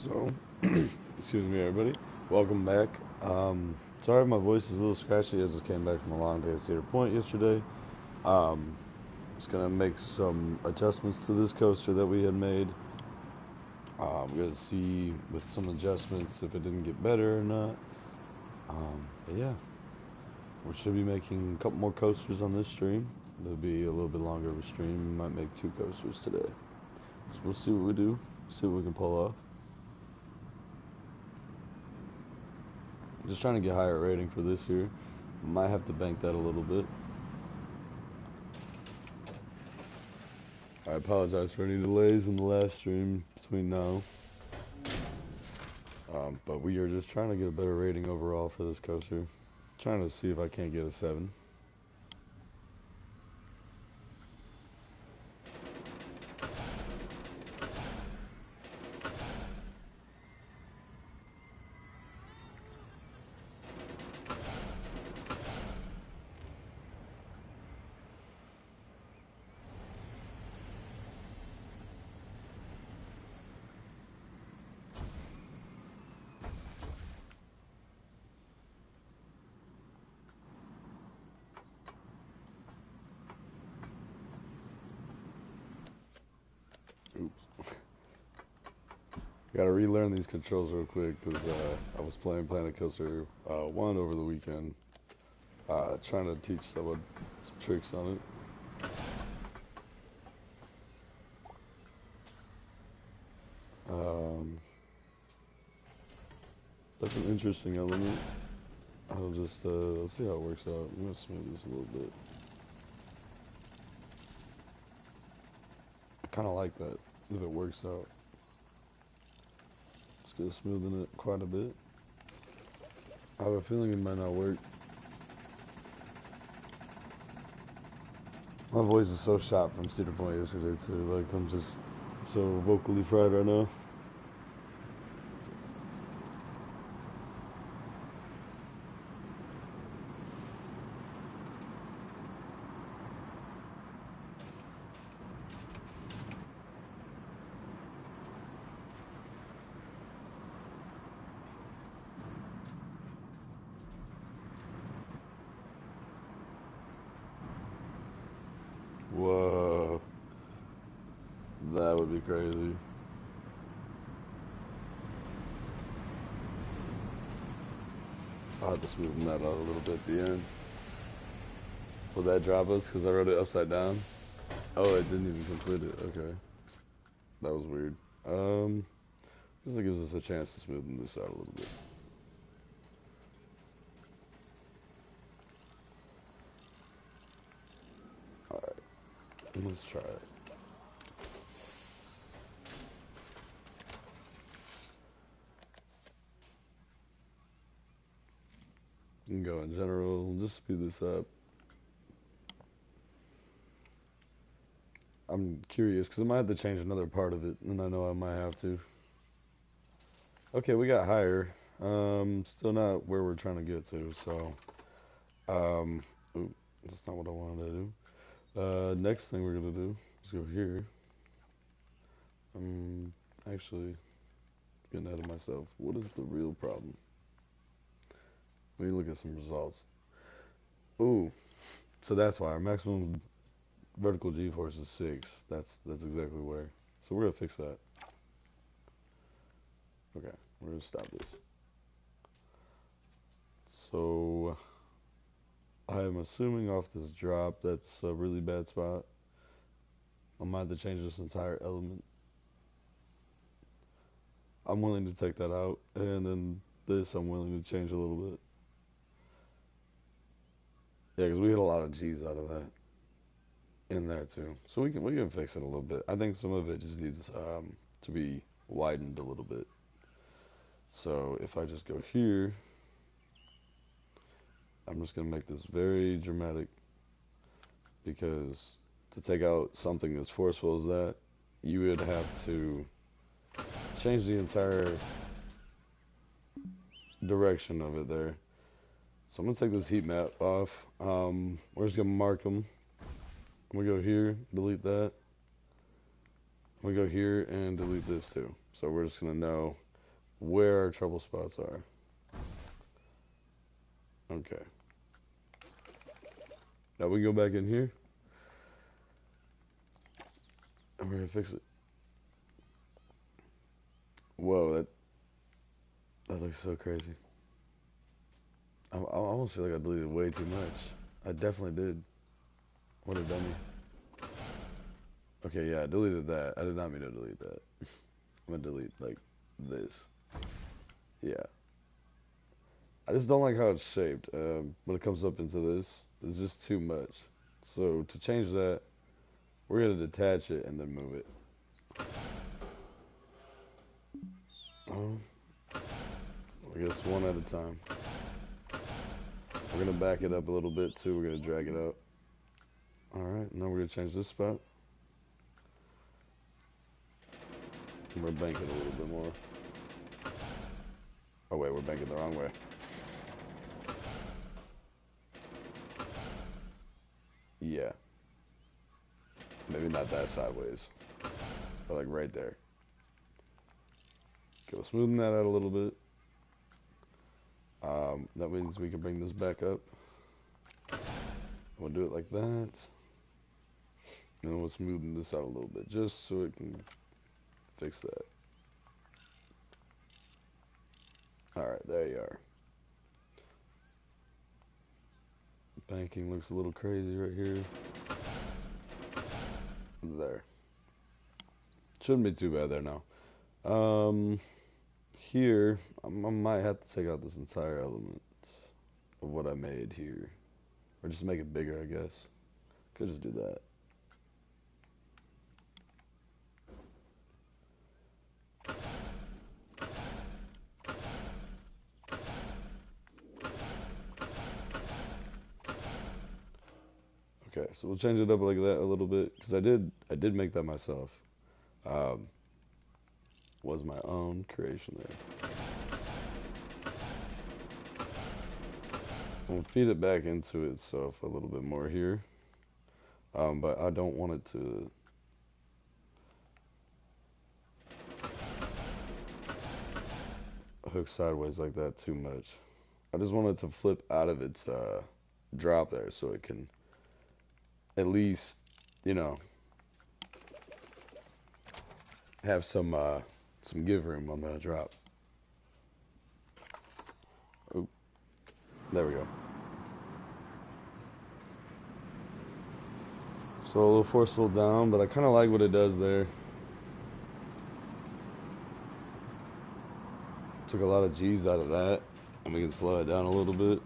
So, excuse me, everybody. Welcome back. Sorry if my voice is a little scratchy. I just came back from a long day at Cedar Point yesterday. Um, just gonna make some adjustments to this coaster that we had made. We're gonna see with some adjustments if it didn't get better or not. But yeah, we should be making a couple more coasters on this stream. It'll be a little bit longer of a stream. We might make two coasters today. So we'll see what we do. See what we can pull off. Just trying to get higher rating for this year. Might have to bank that a little bit. I apologize for any delays in the last stream between now. But we are just trying to get a better rating overall for this coaster. Trying to see if I can't get a 7. Oops. Gotta relearn these controls real quick because I was playing Planet Coaster 1 over the weekend. Trying to teach someone some tricks on it. Um, that's an interesting element. I'll just, let's see how it works out. I'm gonna smooth this a little bit. I kinda like that, if it works out. Just gonna smoothen it quite a bit. I have a feeling it might not work. My voice is so shot from Cedar Point yesterday too. Like I'm just so vocally fried right now. Whoa, that would be crazy. I'll have to smoothen that out a little bit at the end. Will that drop us? Because I wrote it upside down. Oh, it didn't even complete it. Okay, that was weird. Guess it gives us a chance to smoothen this out a little bit. All right, let's try it. You can go in general. Just speed this up. I'm curious because I might have to change another part of it, and I know I might have to. Okay, we got higher. Still not where we're trying to get to, so um, ooh, that's not what I wanted to do. Next thing we're gonna do is go here. I'm actually getting ahead of myself. What is the real problem? Let me look at some results. Ooh, so that's why our maximum vertical G-force is 6. That's exactly where. So we're gonna fix that. Okay, we're gonna stop this. So I'm assuming off this drop that's a really bad spot. I might have to change this entire element. I'm willing to take that out, and then this I'm willing to change a little bit. Yeah, because we hit a lot of G's out of that in there too. So we can fix it a little bit. I think some of it just needs to be widened a little bit. So if I just go here, I'm just gonna make this very dramatic because to take out something as forceful as that, you would have to change the entire direction of it there. So I'm gonna take this heat map off. We're just gonna mark them. I'm gonna go here, delete that. I'm gonna go here and delete this too. So we're just gonna know. where our trouble spots are. Okay. Now we can go back in here. And we're gonna fix it. Whoa, that looks so crazy. I almost feel like I deleted way too much. I definitely did. What a dummy. Okay, yeah, I deleted that. I did not mean to delete that. I'm gonna delete, like, this. Yeah. I just don't like how it's shaped. When it comes up into this, it's just too much. So, to change that, we're gonna detach it and then move it. I guess one at a time. We're gonna back it up a little bit too. We're gonna drag it up. Alright, now we're gonna change this spot. And we're banking a little bit more. Oh wait, we're banking the wrong way. Yeah. Maybe not that sideways. But like right there. Okay, we'll smoothen that out a little bit. That means we can bring this back up. We'll do it like that. And then we'll smoothen this out a little bit just so it can fix that. Alright, there you are. Banking looks a little crazy right here. There. Shouldn't be too bad there now. Here, I might have to take out this entire element of what I made here. Or just make it bigger, I guess. Could just do that. Okay, so we'll change it up like that a little bit, because I did make that myself. Was my own creation there. We'll feed it back into itself a little bit more here. But I don't want it to hook sideways like that too much. I just want it to flip out of its drop there so it can at least, you know, have some give room on the drop. Oh, there we go. So a little forceful down, but I kind of like what it does there. Took a lot of G's out of that, and we can slow it down a little bit.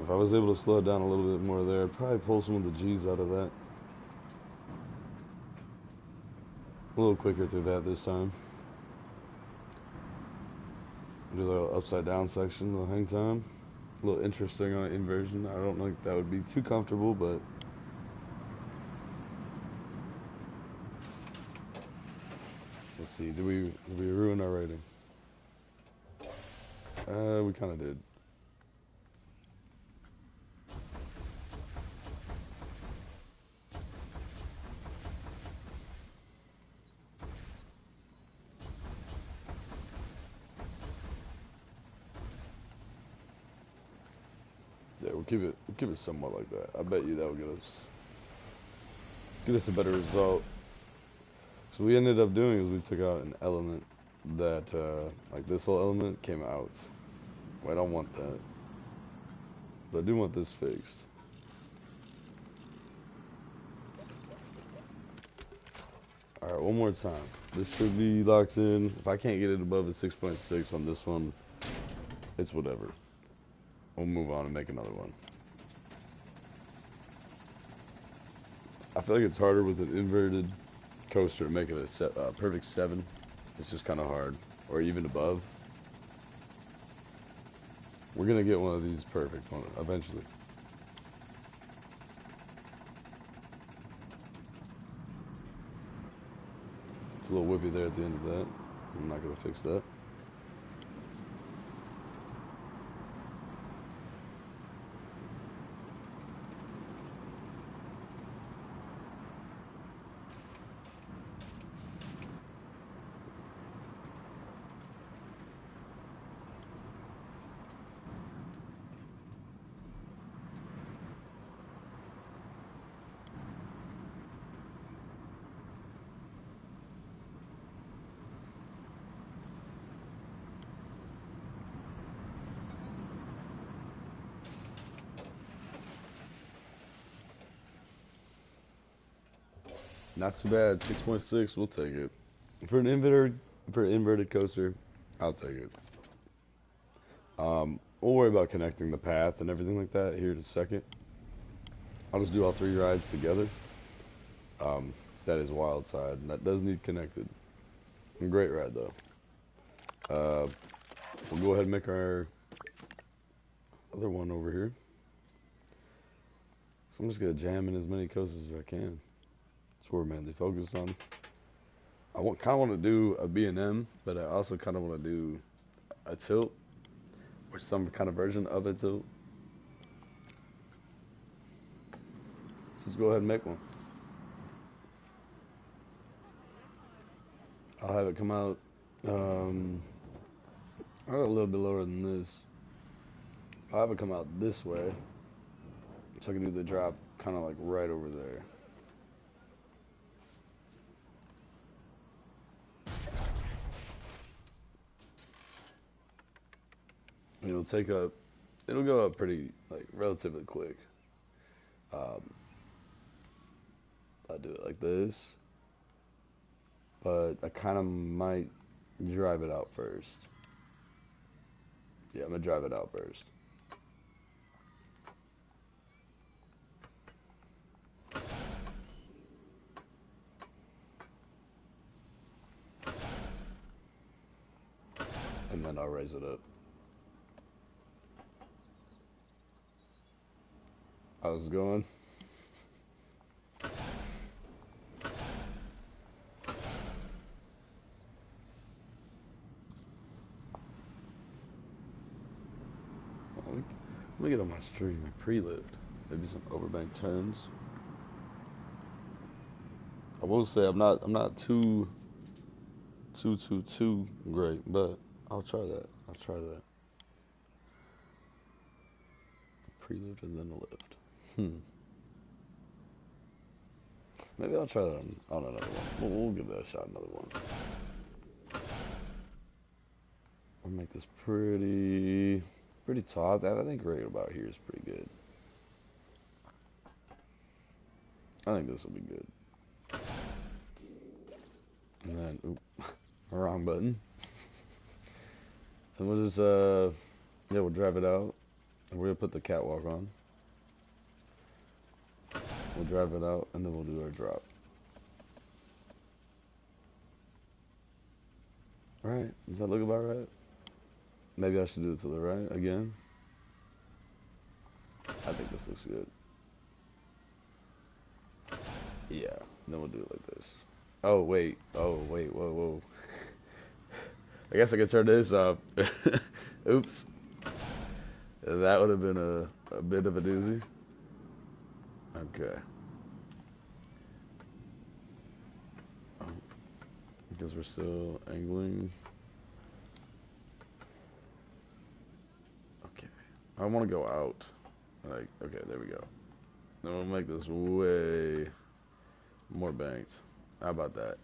If I was able to slow it down a little bit more there, I'd probably pull some of the G's out of that. A little quicker through that this time. Do a little upside down section, a little hang time. A little interesting on inversion. I don't think that would be too comfortable, but let's see. Did we ruin our rating? We kind of did. Yeah, we'll keep it somewhat like that. I bet you that will get us a better result. So what we ended up doing is we took out an element that, like this whole element came out. Well, I don't want that. But I do want this fixed. Alright, one more time. This should be locked in. If I can't get it above a 6.6 on this one, it's whatever. We'll move on and make another one. I feel like it's harder with an inverted coaster to make it a perfect 7. It's just kind of hard. Or even above. We're going to get one of these perfect one eventually. It's a little whippy there at the end of that. I'm not going to fix that. Not too bad. 6.6, we'll take it. For an inverted coaster, I'll take it. We'll worry about connecting the path and everything like that here in a second. I'll just do all three rides together. That is Wild Side, and that does need connected. Great ride though. We'll go ahead and make our other one over here. So I'm just gonna jam in as many coasters as I can. That's what we're mainly focused on. I kind of want to do a B&M, but I also kind of want to do a tilt, or some kind of version of a tilt. So let's go ahead and make one. I'll have it come out a little bit lower than this. I'll have it come out this way, so I can do the drop kind of like right over there. It'll go up pretty, like, relatively quick. I'll do it like this, but I kind of might drive it out first. Yeah, I'm gonna drive it out first. And then I'll raise it up. How's it going? Let me get on my stream and pre-lift. Maybe some overbank turns. I will say I'm not too great, but I'll try that. I'll try that. Pre-lift and then a lift. Maybe I'll try that on another one. We'll give that a shot, another one. I'll make this pretty taut. I think right about here is pretty good. I think this will be good. And then, oop, wrong button. And we'll just, yeah, we'll drive it out. And we're gonna put the catwalk on. We'll drive it out, and then we'll do our drop. Alright, does that look about right? Maybe I should do it to the right again. I think this looks good. Yeah, then we'll do it like this. Oh, wait, whoa. I guess I can turn this up. Oops. That would have been a bit of a doozy. Okay. Because we're still angling. Okay. I want to go out. Like, okay, there we go. Then we'll make this way more banked. How about that?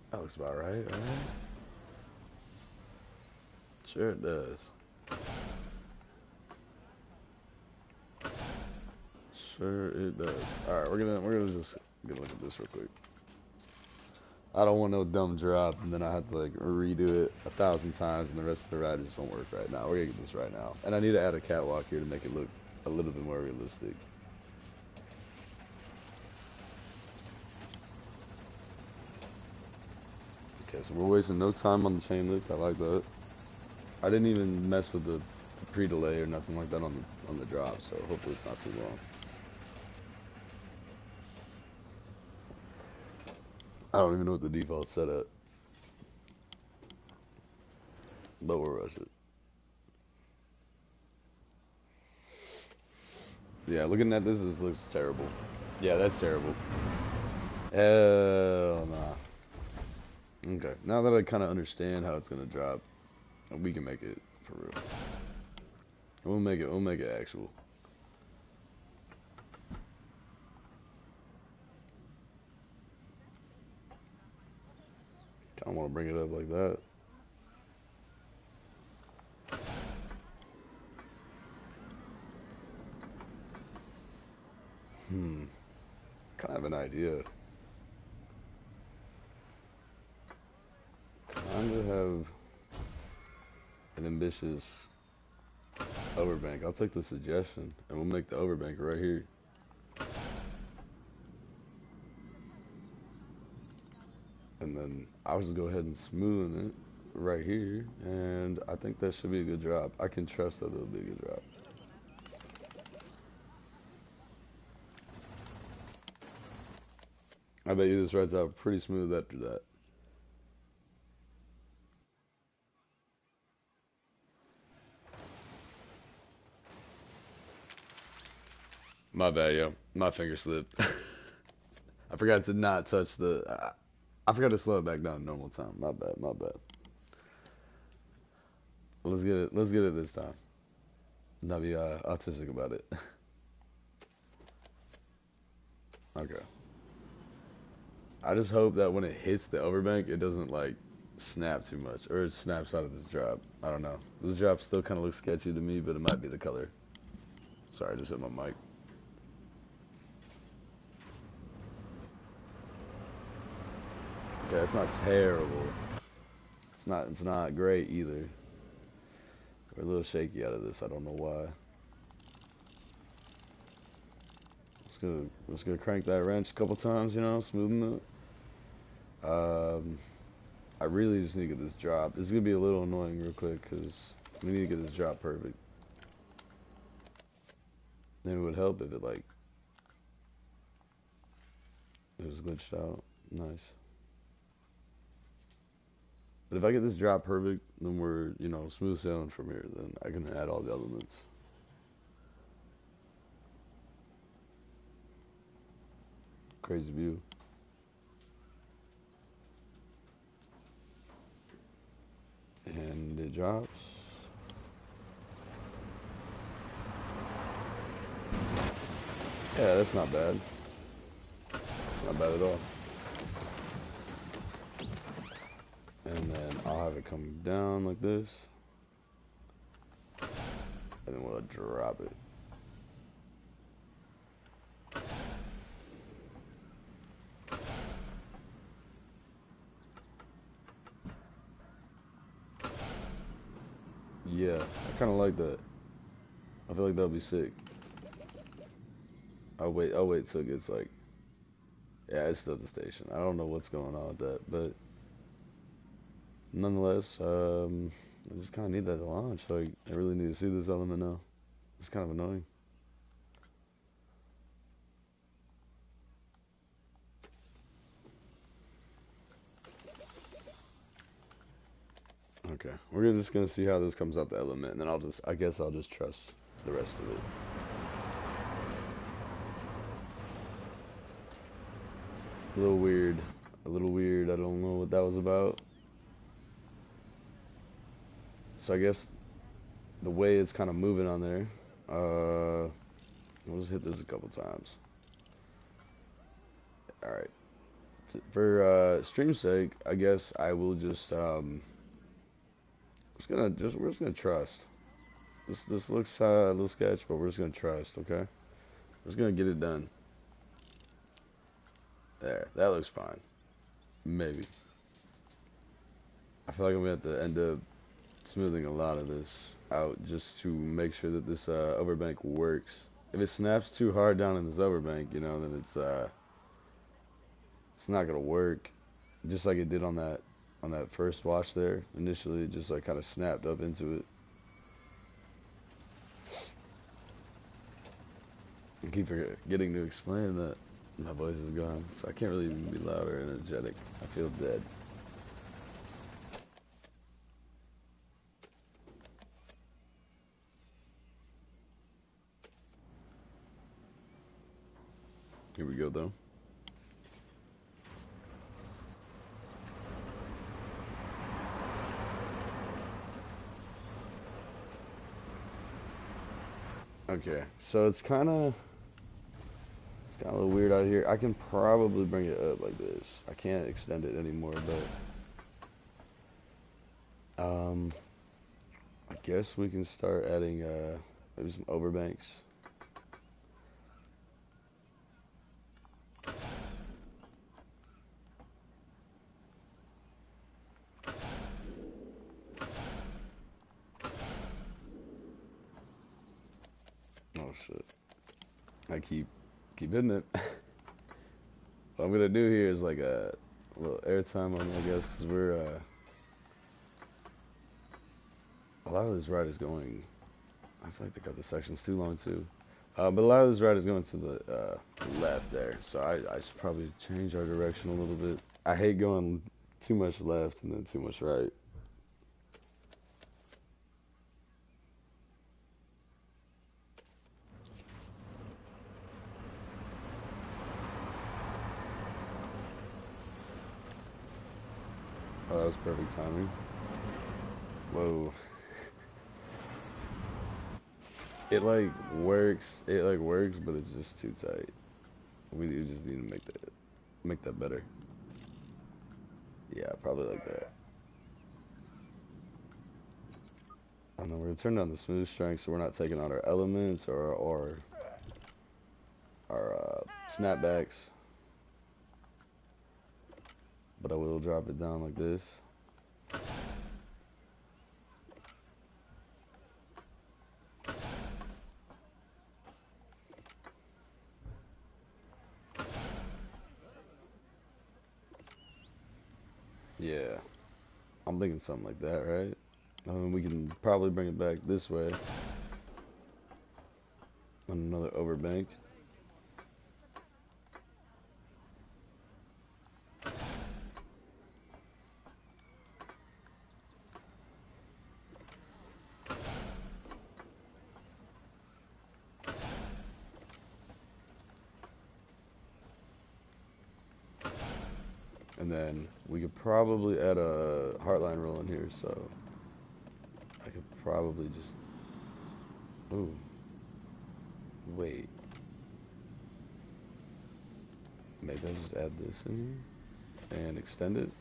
That looks about right, alright? Sure it does. Sure it does. Alright, we're gonna just get a look at this real quick. I don't want no dumb drop and then I have to like redo it 1,000 times and the rest of the ride just won't work right now. We're gonna get this right now. And I need to add a catwalk here to make it look a little bit more realistic. Okay, so we're wasting no time on the chain lift. I like that. I didn't even mess with the pre-delay or nothing like that on the drop, so hopefully it's not too long. I don't even know what the default set at, but we'll rush it. Yeah, looking at this looks terrible. Yeah, that's terrible. Hell nah. Okay, now that I kind of understand how it's gonna drop, we can make it for real. We'll make it actual. I don't want to bring it up like that. Hmm. Kind of an idea. Kind of have an ambitious overbank. I'll take the suggestion, and we'll make the overbank right here. And then I'll just go ahead and smooth it right here, and I think that should be a good drop. I can trust that it'll be a good drop. I bet you this rides out pretty smooth after that. My bad, yo. My finger slipped. I forgot to not touch the. I forgot to slow it back down to normal time. My bad. My bad. Let's get it. Let's get it this time. Not be autistic about it. Okay. I just hope that when it hits the overbank, it doesn't like snap too much, or it snaps out of this drop. I don't know. This drop still kind of looks sketchy to me, but it might be the color. Sorry, I just hit my mic. Okay, it's not terrible. It's not. It's not great either. We're a little shaky out of this. I don't know why. Just gonna crank that wrench a couple times, you know, smoothing it. I really just need to get this drop. This is gonna be a little annoying real quick because we need to get this drop perfect. Then it would help if it like it was glitched out. Nice. But if I get this drop perfect, then we're, you know, smooth sailing from here. Then I can add all the elements. Crazy view. And it drops. Yeah, that's not bad. It's not bad at all. And then I'll have it come down like this. And then we'll drop it. Yeah, I kind of like that. I feel like that'll be sick. I'll wait till it gets like, yeah, it's still at the station. I don't know what's going on with that, but nonetheless, I just kind of need that to launch. Like, I really need to see this element now. It's kind of annoying. Okay, we're just gonna see how this comes out the element, and then I guess I'll just trust the rest of it. A little weird, a little weird. I don't know what that was about. So I guess the way it's kind of moving on there, we'll just hit this a couple times. All right. For stream's sake, I guess I will just we're just gonna trust. This looks a little sketch, but we're just gonna trust, okay? We're just gonna get it done. There, that looks fine. Maybe. I feel like I'm gonna have to end up smoothing a lot of this out just to make sure that this overbank works. If it snaps too hard down in this overbank, you know, then it's not gonna work. Just like it did on that first wash there. Initially, it just like kind of snapped up into it. I keep forgetting to explain that my voice is gone, so I can't really even be loud or energetic. I feel dead. Here we go, though. Okay, so it's kind of a little weird out here. I can probably bring it up like this. I can't extend it anymore, but I guess we can start adding maybe some overbanks. shit. I keep hitting it. What I'm gonna do here is like a little airtime on it, I guess, because we're a lot of this ride is going. I feel like they got the sections too long too. But a lot of this ride is going to the left there, so I should probably change our direction a little bit. I hate going too much left and then too much right. Oh, that was perfect timing. Whoa. It like works. It like works, but it's just too tight. We just need to make that better. Yeah, probably like that. And then we're gonna turn down the smooth strength so we're not taking out our elements or our snapbacks. But I will drop it down like this. Yeah, I'm thinking something like that, right? I mean, we can probably bring it back this way on another overbank. And then we could probably add a heartline roll in here, so I could probably just... Ooh. Wait. Maybe I just add this in here and extend it.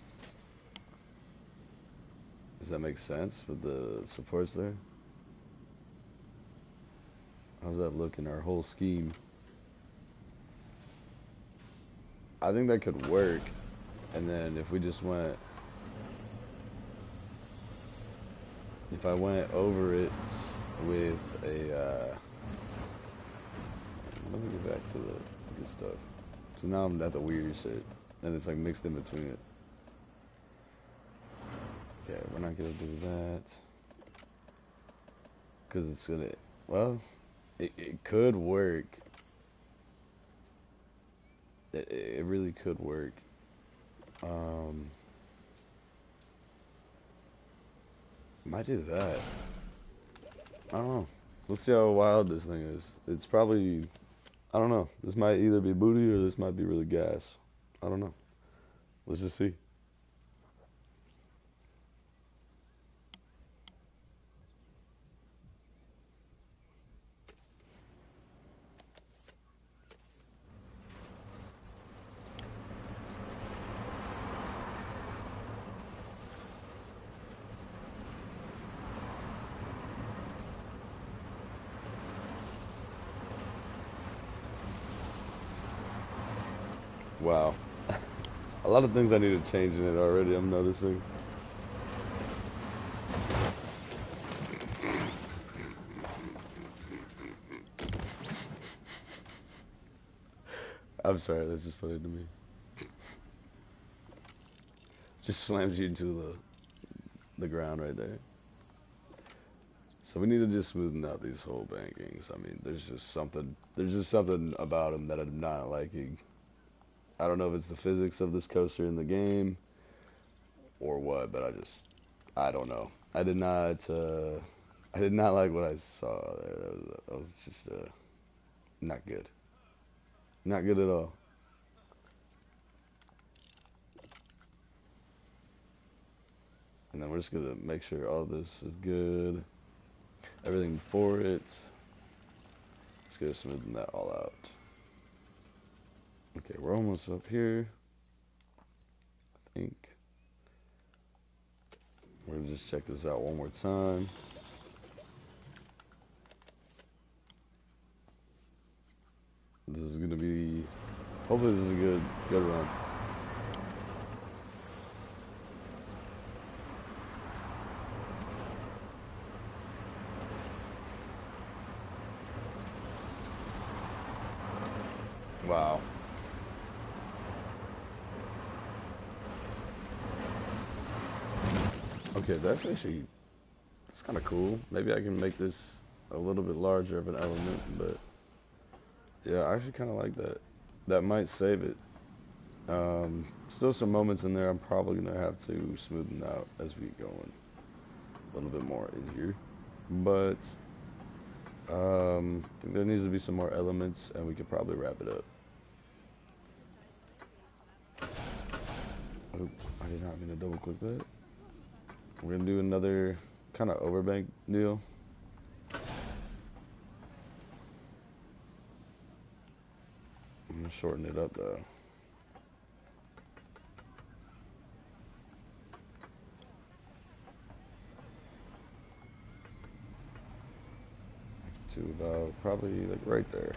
Does that make sense with the supports there? How's that look in our whole scheme? I think that could work. And then if we just went... If I went over it with a... let me get back to the good stuff. So now I'm at the weird shit. And it's like mixed in between it. Okay, we're not gonna do that. Because it's gonna... Well, it could work. It really could work. Might do that. I don't know. Let's see how wild this thing is. It's probably... I don't know. This might either be booty or this might be really gas. I don't know. Let's just see. Wow. A lot of things I need to change in it already, I'm noticing. I'm sorry, that's just funny to me. Just slams you into the ground right there. So we need to just smoothen out these whole bankings. I mean, there's just something about them that I'm not liking. I don't know if it's the physics of this coaster in the game or what, but I don't know. I did not like what I saw there. That was just not good. Not good at all. And then we're just gonna make sure all this is good. Everything before it. Just gonna smoothen that all out. Okay, we're almost up here. I think. We're gonna just check this out one more time. This is gonna be, hopefully this is a good run. Wow. Okay, that's kind of cool. Maybe I can make this a little bit larger of an element, but yeah, I actually kind of like that. That might save it. Still some moments in there I'm probably gonna have to smoothen out as we go in a little bit more in here. But I think there needs to be some more elements and we could probably wrap it up. Oh, I did not mean to double click that. We're gonna do another kind of overbank deal. I'm gonna shorten it up though. To about probably like right there.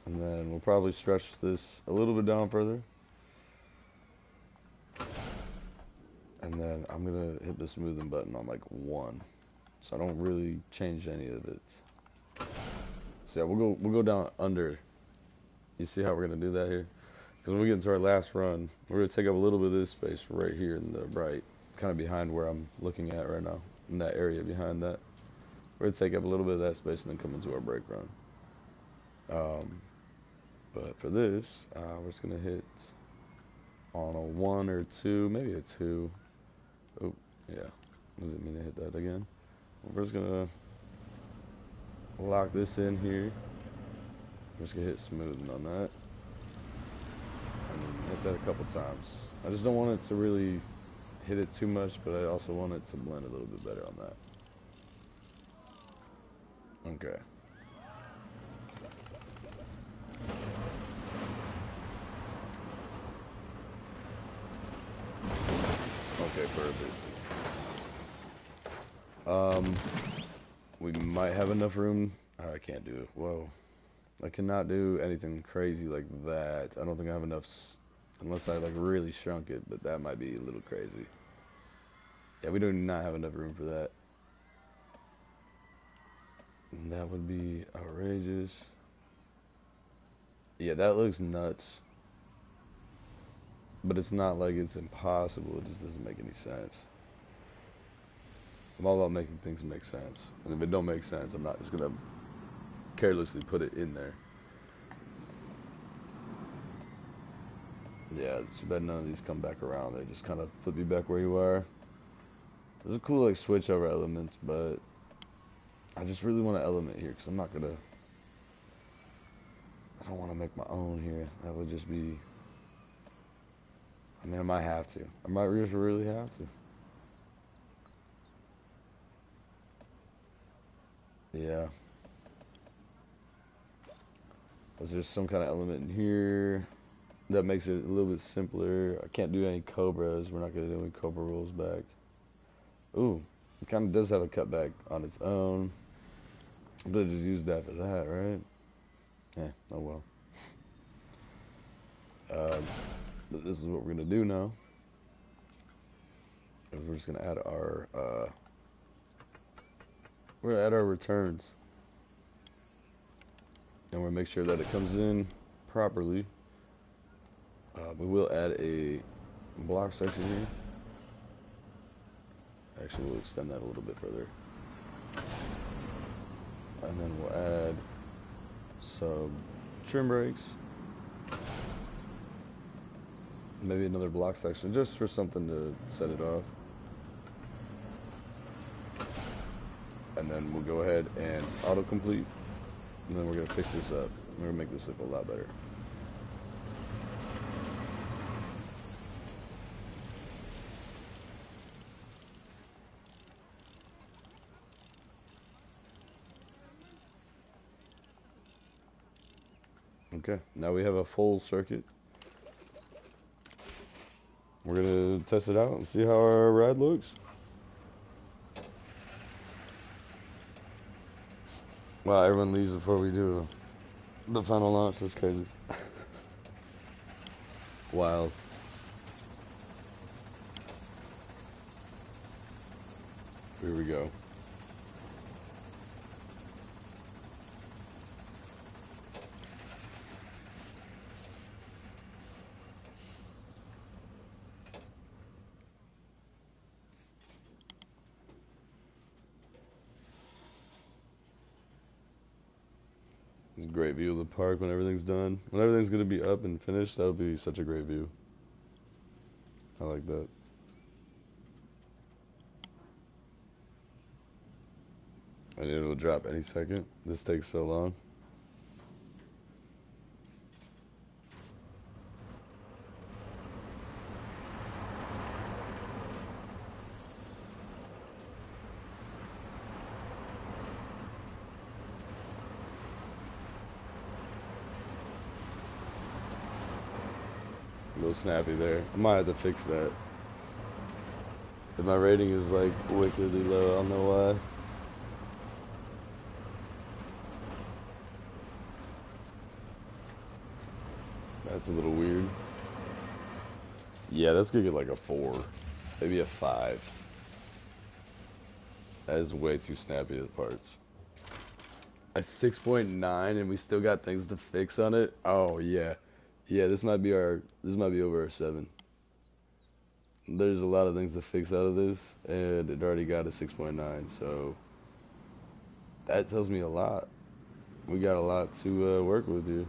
And then we'll probably stretch this a little bit down further. And then I'm gonna hit the smoothing button on like 1. So I don't really change any of it. So yeah, we'll go down under. You see how we're gonna do that here? Because when we get into our last run, we're gonna take up a little bit of this space right here in the right, kind of behind where I'm looking at right now, in that area behind that. We're gonna take up a little bit of that space and then come into our break run. But for this, we're just gonna hit on a 1 or 2, maybe a 2. Oh, yeah. I didn't mean to hit that again. We're just gonna lock this in here. We're just gonna hit smoothing on that. And hit that a couple times. I just don't want it to really hit it too much, but I also want it to blend a little bit better on that. Okay. Okay, perfect. We might have enough room. Oh, I can't do it. Whoa. I cannot do anything crazy like that. I don't think I have enough, unless I like really shrunk it, but that might be a little crazy. Yeah, we do not have enough room for that. And that would be outrageous. Yeah, that looks nuts. But it's not like it's impossible. It just doesn't make any sense. I'm all about making things make sense. And if it don't make sense, I'm not just gonna carelessly put it in there. Yeah, it's too bad none of these come back around. They just kind of flip you back where you are. There's a cool like switch over elements, but I just really want an element here because I'm not gonna. I don't want to make my own here. That would just be. I mean, I might have to. I might just really have to. Yeah. Is there some kind of element in here that makes it a little bit simpler? I can't do any cobras. We're not gonna do any cobra rolls back. Ooh, it kind of does have a cutback on its own. I'm gonna just use that for that, right? Yeah, oh well. This is what we're gonna do now. We're just gonna add our we're gonna add our returns, and we're gonna make sure that it comes in properly. We will add a block section here. Actually, we'll extend that a little bit further, and then we'll add some trim brakes. Maybe another block section just for something to set it off. And then we'll go ahead and autocomplete. And then we're going to fix this up. We're going to make this look a lot better. Okay, now we have a full circuit. We're going to test it out and see how our ride looks. Wow, everyone leaves before we do the final launch. That's crazy. Wild. Here we go. Great view of the park when everything's done. When everything's gonna be up and finished, that'll be such a great view. I like that. And it'll drop any second. This takes so long. A little snappy there. I might have to fix that. If my rating is like wickedly low, I don't know why. That's a little weird. Yeah, that's gonna get like a 4. Maybe a 5. That is way too snappy at parts. A 6.9 and we still got things to fix on it? Oh yeah. Yeah, this might be over our 7. There's a lot of things to fix out of this, and it already got a 6.9, so that tells me a lot. We got a lot to work with here.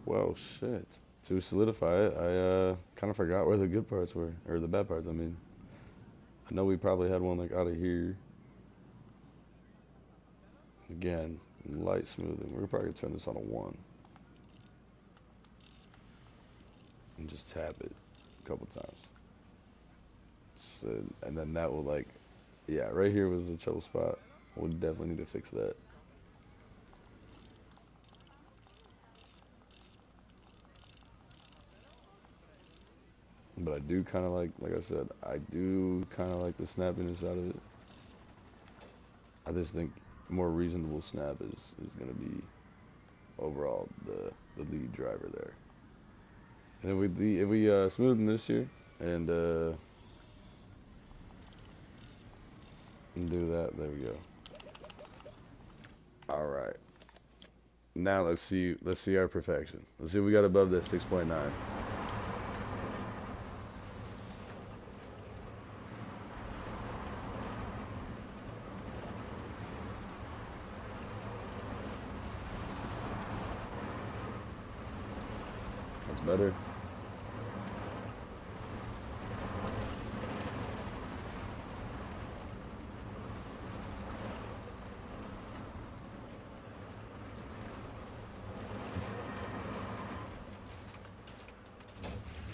Well, shit. To solidify it, I kind of forgot where the good parts were, or the bad parts, I mean. I know we probably had one like out of here. Again, light smoothing. We're probably gonna turn this on a 1. And just tap it a couple times. So, and then that will like, yeah, right here was the trouble spot. We'll definitely need to fix that. But I do kind of like I said, I do kind of like the snappiness out of it. I just think more reasonable snap is going to be overall the lead driver there. And if we smoothen this here and do that, there we go. All right. Now let's see our perfection. Let's see if we got above that 6.9. That's better.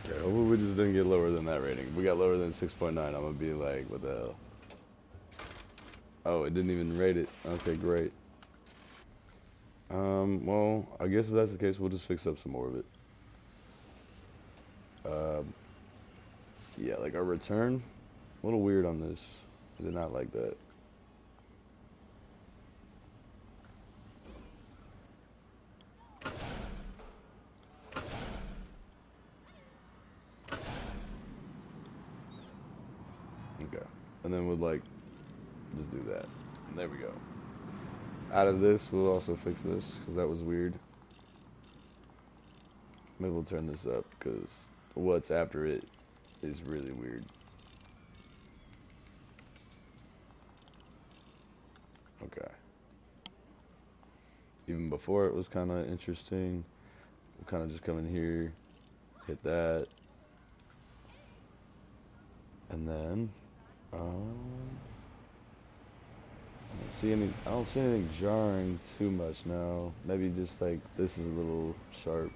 Okay, hopefully we just didn't get lower than that rating. If we got lower than 6.9, I'm gonna be like, what the hell? Oh, it didn't even rate it. Okay, great. Well, I guess if that's the case, we'll just fix up some more of it. Yeah, like our return, a little weird on this. I did not like that. Okay, and then we'll like, just do that. And there we go. Out of this, we'll also fix this, because that was weird. Maybe we'll turn this up, because what's after it is really weird. Okay. Even before it was kind of interesting. We'll kind of just come in here, hit that. And then, I don't see anything jarring too much now. Maybe just like, this is a little sharp.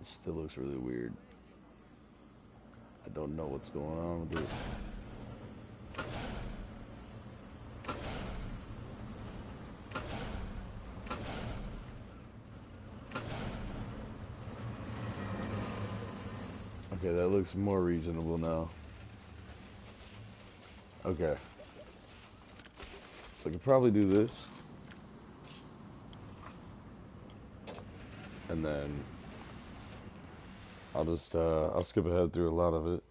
It still looks really weird. I don't know what's going on with it. Okay, that looks more reasonable now. Okay. So I could probably do this. And then I'll skip ahead through a lot of it.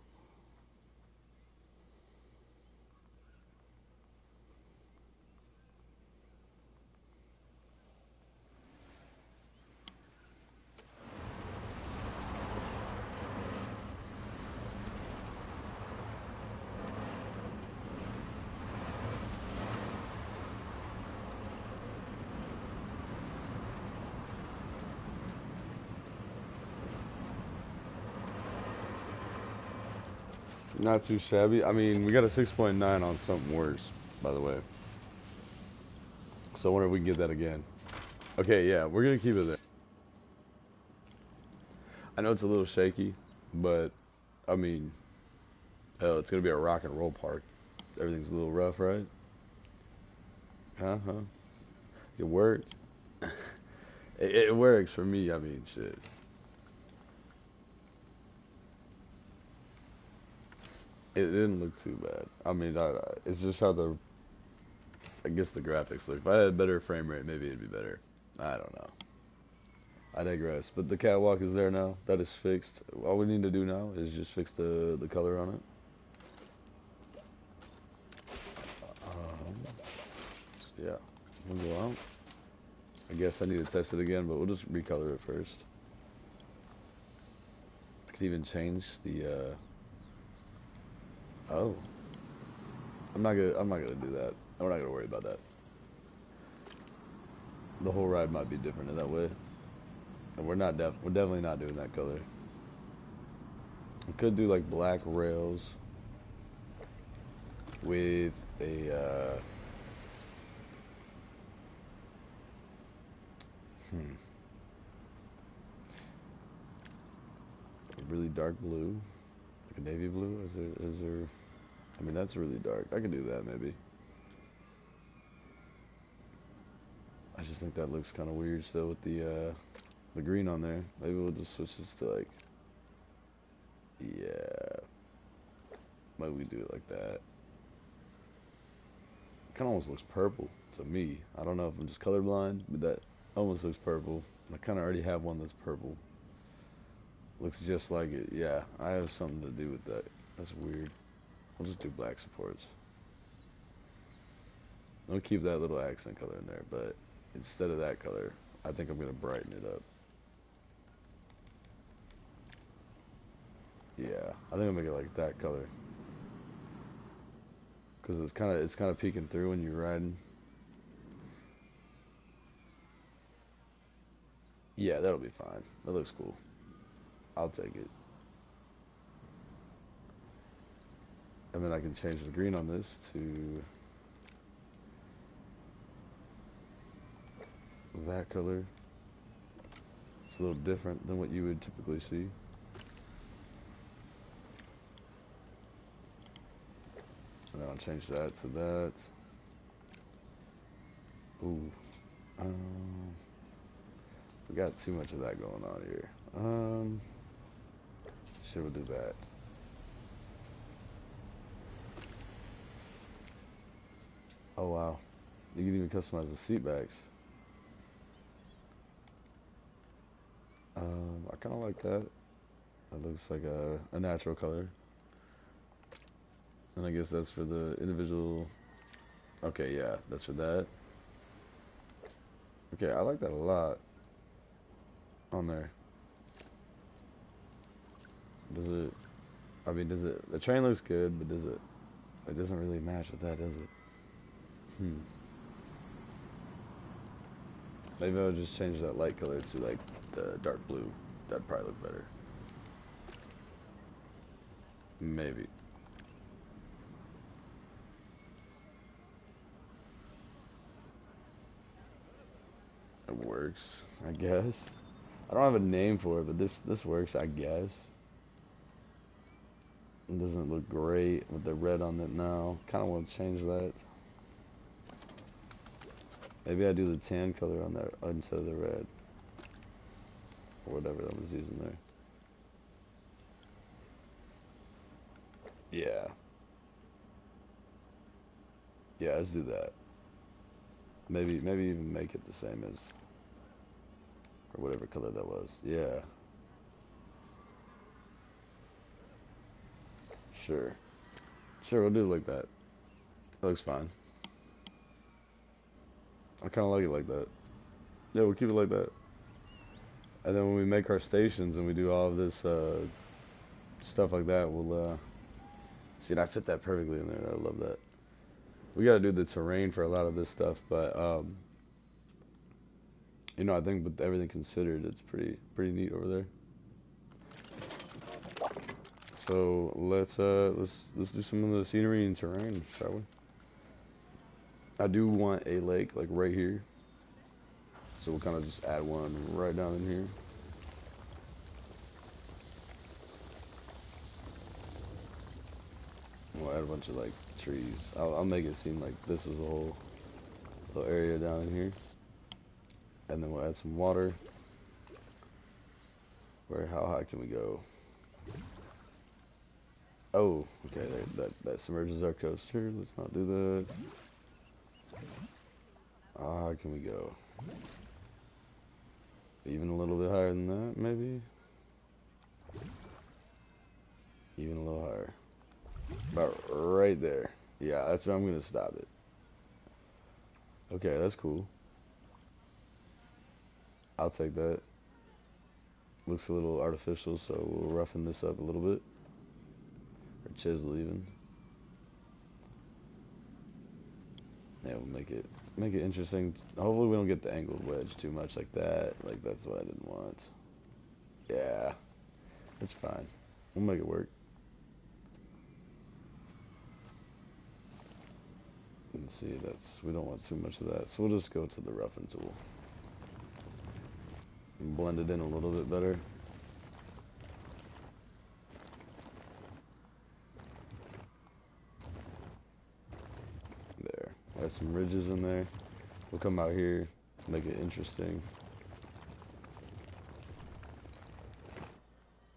Not too shabby. I mean, we got a 6.9 on something worse, by the way. So I wonder if we can get that again. Okay, yeah, we're gonna keep it there. I know it's a little shaky, but I mean, hell, it's gonna be a rock and roll park. Everything's a little rough, right? Huh? It worked. It works for me. I mean, shit. It didn't look too bad. I mean, it's just how I guess the graphics look. If I had better frame rate, maybe it'd be better. I don't know. I digress. But the catwalk is there now. That is fixed. All we need to do now is just fix the color on it. Yeah. We'll go out. I guess I need to test it again, but we'll just recolor it first. I could even change the oh. I'm not gonna do that. I'm not gonna worry about that. The whole ride might be different in that way. And we're definitely not doing that color. We could do like black rails with a a really dark blue, like a navy blue. Is there? I mean, that's really dark. I could do that maybe. I just think that looks kind of weird still with the green on there. Maybe we'll just switch this to like, yeah. Maybe we do it like that. Kind of almost looks purple to me. I don't know if I'm just colorblind, but that almost looks purple. I kind of already have one that's purple. Looks just like it. Yeah, I have something to do with that. That's weird. We'll just do black supports. I'll keep that little accent color in there, but instead of that color, I think I'm gonna brighten it up. Yeah, I think I'll make it like that color. Cause it's kind of peeking through when you're riding. Yeah, that'll be fine. That looks cool. I'll take it. And then I can change the green on this to that color. It's a little different than what you would typically see. And then I'll change that to that. Ooh. We got too much of that going on here. Should we do that? Oh wow. You can even customize the seat backs. I kind of like that. That looks like a natural color. And I guess that's for the individual. Okay, yeah, that's for that. Okay, I like that a lot on there. Does it, I mean, does it, the train looks good, but it doesn't really match with that, does it? Hmm. Maybe I'll just change that light color to like the dark blue. That'd probably look better. Maybe. It works, I guess. I don't have a name for it, but this works, I guess. It doesn't look great with the red on it now. Kind of want to change that. Maybe I do the tan color on there instead of the red. Or whatever that was using there. Yeah. Yeah, let's do that. Maybe even make it the same as, or whatever color that was. Yeah. Sure. Sure, we'll do it like that. That looks fine. I kind of like it like that. Yeah, we'll keep it like that. And then when we make our stations and we do all of this stuff like that, we'll see. And I fit that perfectly in there. I love that. We got to do the terrain for a lot of this stuff, but you know, I think with everything considered, it's pretty neat over there. So let's do some of the scenery and terrain, shall we? I do want a lake like right here, so we'll kind of just add one right down in here. We'll add a bunch of like trees. I'll make it seem like this is a whole little area down in here, and then we'll add some water. How high can we go? Oh, okay, that submerges our coaster. Let's not do that. How high can we go? Even a little bit higher than that, maybe? Even a little higher. About right there. Yeah, that's where I'm gonna stop it. Okay, that's cool. I'll take that. Looks a little artificial, so we'll roughen this up a little bit. Or chisel even. Yeah, we'll make it interesting. Hopefully we don't get the angled wedge too much like that. Like that's what I didn't want. Yeah, it's fine. We'll make it work. And see, we don't want too much of that. So we'll just go to the roughen tool. And blend it in a little bit better. There. Add some ridges in there. We'll come out here, make it interesting.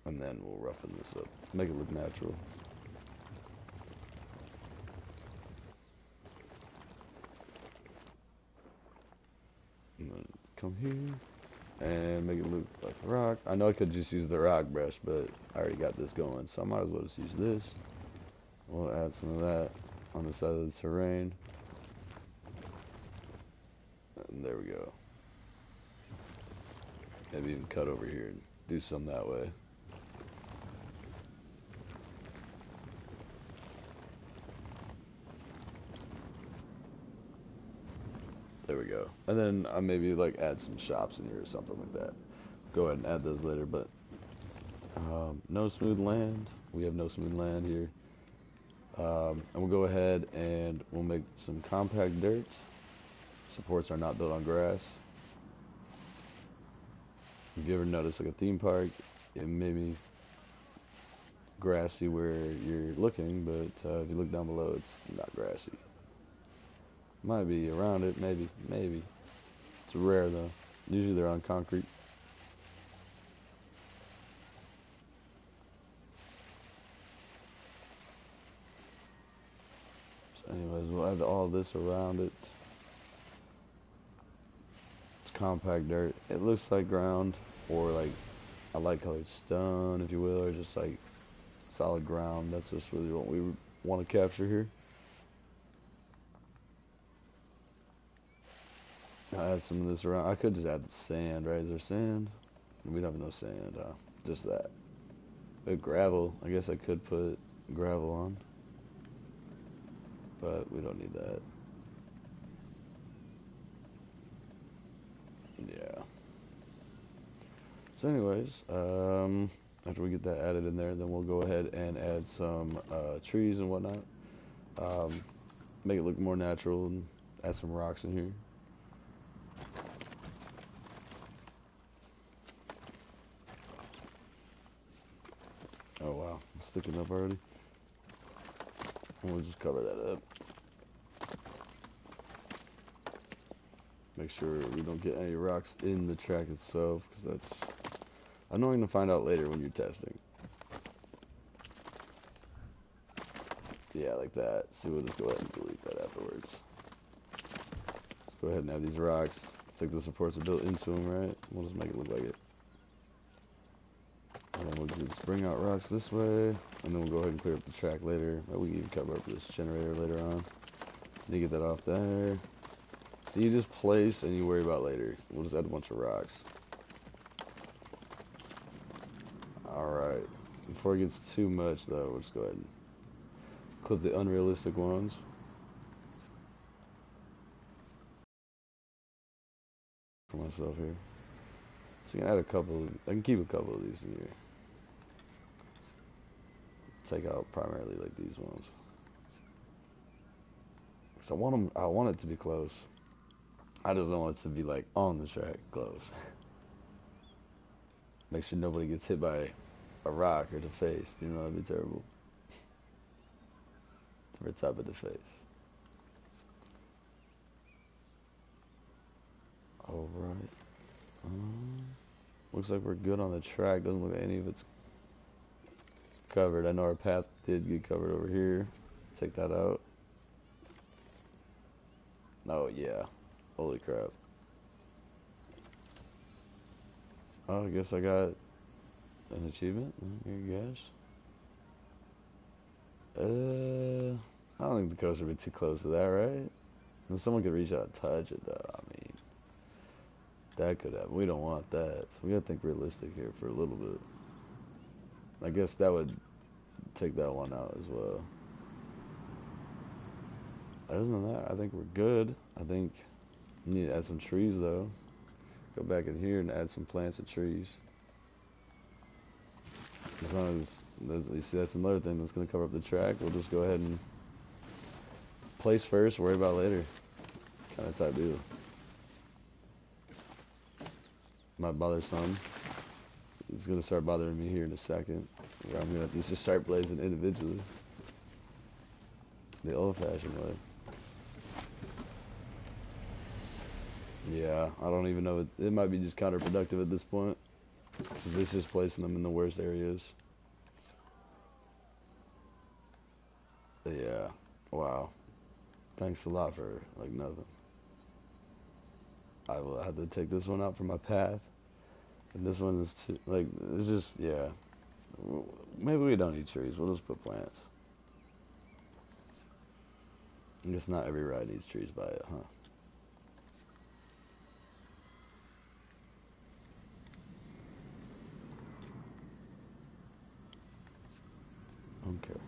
And then we'll roughen this up. Make it look natural. And then come here and make it look like a rock. I know I could just use the rock brush, but I already got this going, so I might as well just use this. We'll add some of that on the side of the terrain. And there we go. Maybe even cut over here and do some that way. There we go. And then I maybe like add some shops in here or something like that. Go ahead and add those later, but no smooth land. We have no smooth land here. And we'll go ahead and we'll make some compact dirt. Supports are not built on grass. If you ever notice like a theme park, it may be grassy where you're looking, but if you look down below, it's not grassy. Might be around it, maybe. It's rare though. Usually they're on concrete. So anyways, we'll add all this around it. It's compact dirt. It looks like ground, or like a light colored stone, if you will, or just like solid ground. That's just really what we want to capture here. I add some of this around. I could just add the sand, right? Is there sand? We don't have no sand. Just that. But gravel. I guess I could put gravel on. But we don't need that. Yeah. So anyways, after we get that added in there, then we'll go ahead and add some trees and whatnot. Make it look more natural and add some rocks in here. Oh wow, it's sticking up already. And we'll just cover that up. Make sure we don't get any rocks in the track itself, because that's annoying to find out later when you're testing. Yeah, like that. So we'll just go ahead and delete that afterwards. Let's go ahead and add these rocks. It's like the supports are built into them, right? We'll just make it look like it. And then we'll just bring out rocks this way, and then we'll go ahead and clear up the track later. We can even cover up this generator later on. You get that off there. So you just place and you worry about later. We'll just add a bunch of rocks. Alright. Before it gets too much though, we'll just go ahead and clip the unrealistic ones. For myself here. So you can add a couple, I can keep a couple of these in here. take out primarily like these ones. So I want it to be close. I just don't want it to be like on the track close. Make sure nobody gets hit by a rock or the face. You know, that'd be terrible. Or top of the face. Alright. Looks like we're good on the track. Doesn't look like any of it's covered. I know our path did get covered over here. Take that out. Oh yeah. Holy crap. Oh, I guess I got an achievement. Here you guys. I don't think the coaster would be too close to that, right? If someone could reach out and touch it though, I mean, that could happen. We don't want that. So we gotta think realistic here for a little bit. I guess that would take that one out as well. Other than that, I think we're good. I think we need to add some trees though. Go back in here and add some plants and trees. As long as, you see, that's another thing that's gonna cover up the track. We'll just go ahead and place first, worry about later. Kind of type deal. Might bother some. It's gonna start bothering me here in a second. Where I'm gonna have to just start blazing individually. The old-fashioned way. Yeah, I don't even know. It might be just counterproductive at this point. Because this is placing them in the worst areas. But yeah. Wow. Thanks a lot for, like, nothing. I will have to take this one out from my path. And this one is too, like, it's just, yeah. Maybe we don't need trees. We'll just put plants. I guess not every ride needs trees by it, huh? Okay.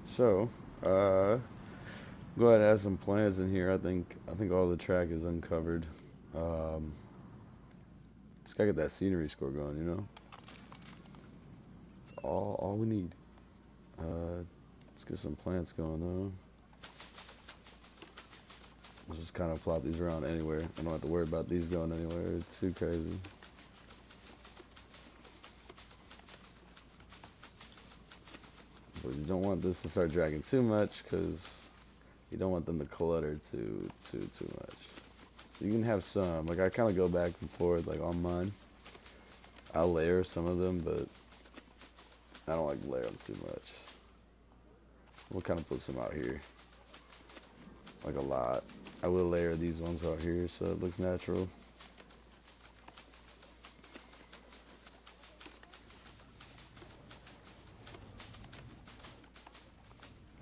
So, go ahead and add some plants in here. I think all the track is uncovered. Just gotta get that scenery score going, you know? It's all we need. Let's get some plants going though. We'll just kind of plop these around anywhere. I don't have to worry about these going anywhere. It's too crazy. But you don't want this to start dragging too much because you don't want them to clutter too much. You can have some, like I kind of go back and forth like on mine. I'll layer some of them, but I don't like to layer them too much. We'll kind of put some out here, like a lot. I will layer these ones out here so it looks natural.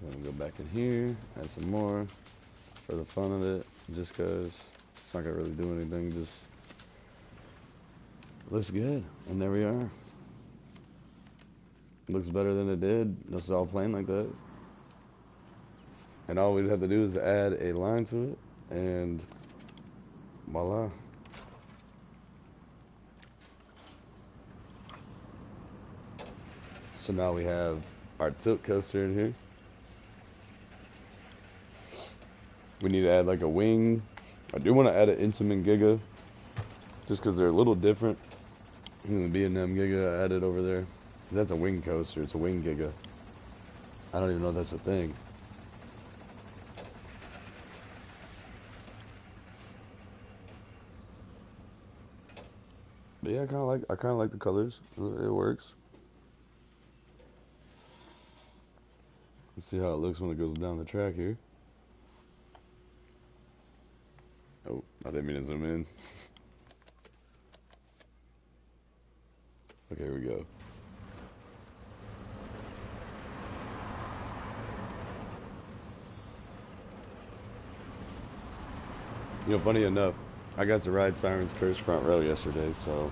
Then go back in here, add some more for the fun of it, just because it's not gonna really do anything, just looks good. And there we are. Looks better than it did. It's all plain like that. And all we'd have to do is add a line to it, and voila. So now we have our tilt coaster in here. We need to add like a wing. I do want to add an Intamin Giga, just because they're a little different than the B&M Giga I added over there. That's a wing coaster. It's a wing Giga. I don't even know if that's a thing. But yeah, I kind of like the colors. It works. Let's see how it looks when it goes down the track here. Oh, I didn't mean to zoom in. Okay, here we go. You know, funny enough, I got to ride Siren's Curse front row yesterday, so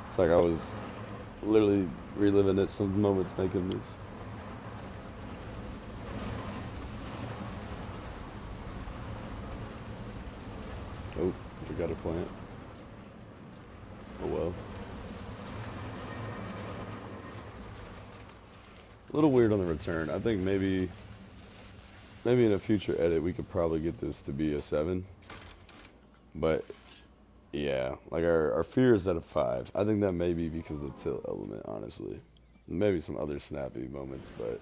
it's like I was literally reliving it some moments making this. Oh, forgot a plant. Oh well. A little weird on the return. I think maybe in a future edit we could probably get this to be a 7. But yeah, like our fear is at a 5. I think that may be because of the tilt element, honestly. Maybe some other snappy moments, but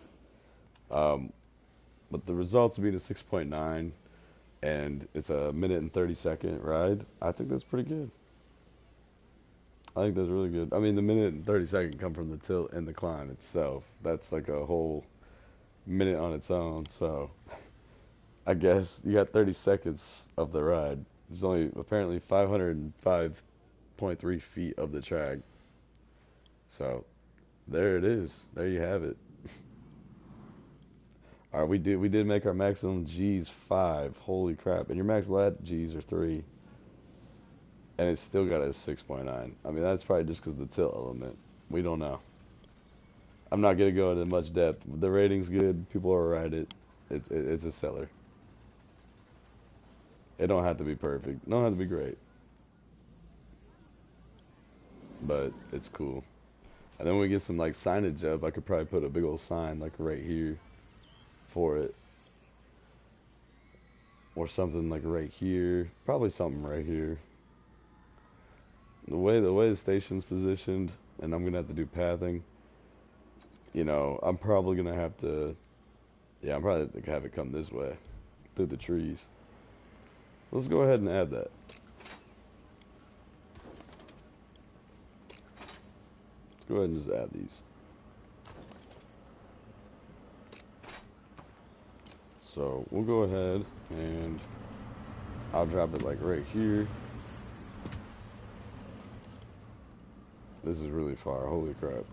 the results being a 6.9 and it's a minute and 30-second ride, I think that's pretty good. I think that's really good. I mean, the minute and 30-second come from the tilt and the climb itself. That's like a whole minute on its own. So I guess you got 30 seconds of the ride. There's only apparently 505.3 feet of the track. So there it is. There you have it. All right, we did make our maximum G's 5. Holy crap! And your max lat G's are 3, and it's still got a 6.9. I mean, that's probably just because of the tilt element. We don't know. I'm not gonna go into much depth. The rating's good. People are right. It's a seller. It don't have to be perfect. Don't have to be great, but it's cool. And then when we get some like signage up, I could probably put a big old sign like right here for it, or something like right here. Probably something right here. The way the station's positioned, and I'm gonna have to do pathing. I'm probably gonna have to. Yeah, I'm probably gonna have it come this way through the trees. Let's go ahead and add that. Let's go ahead and just add these. So we'll go ahead and I'll drop it like right here. This is really far, holy crap.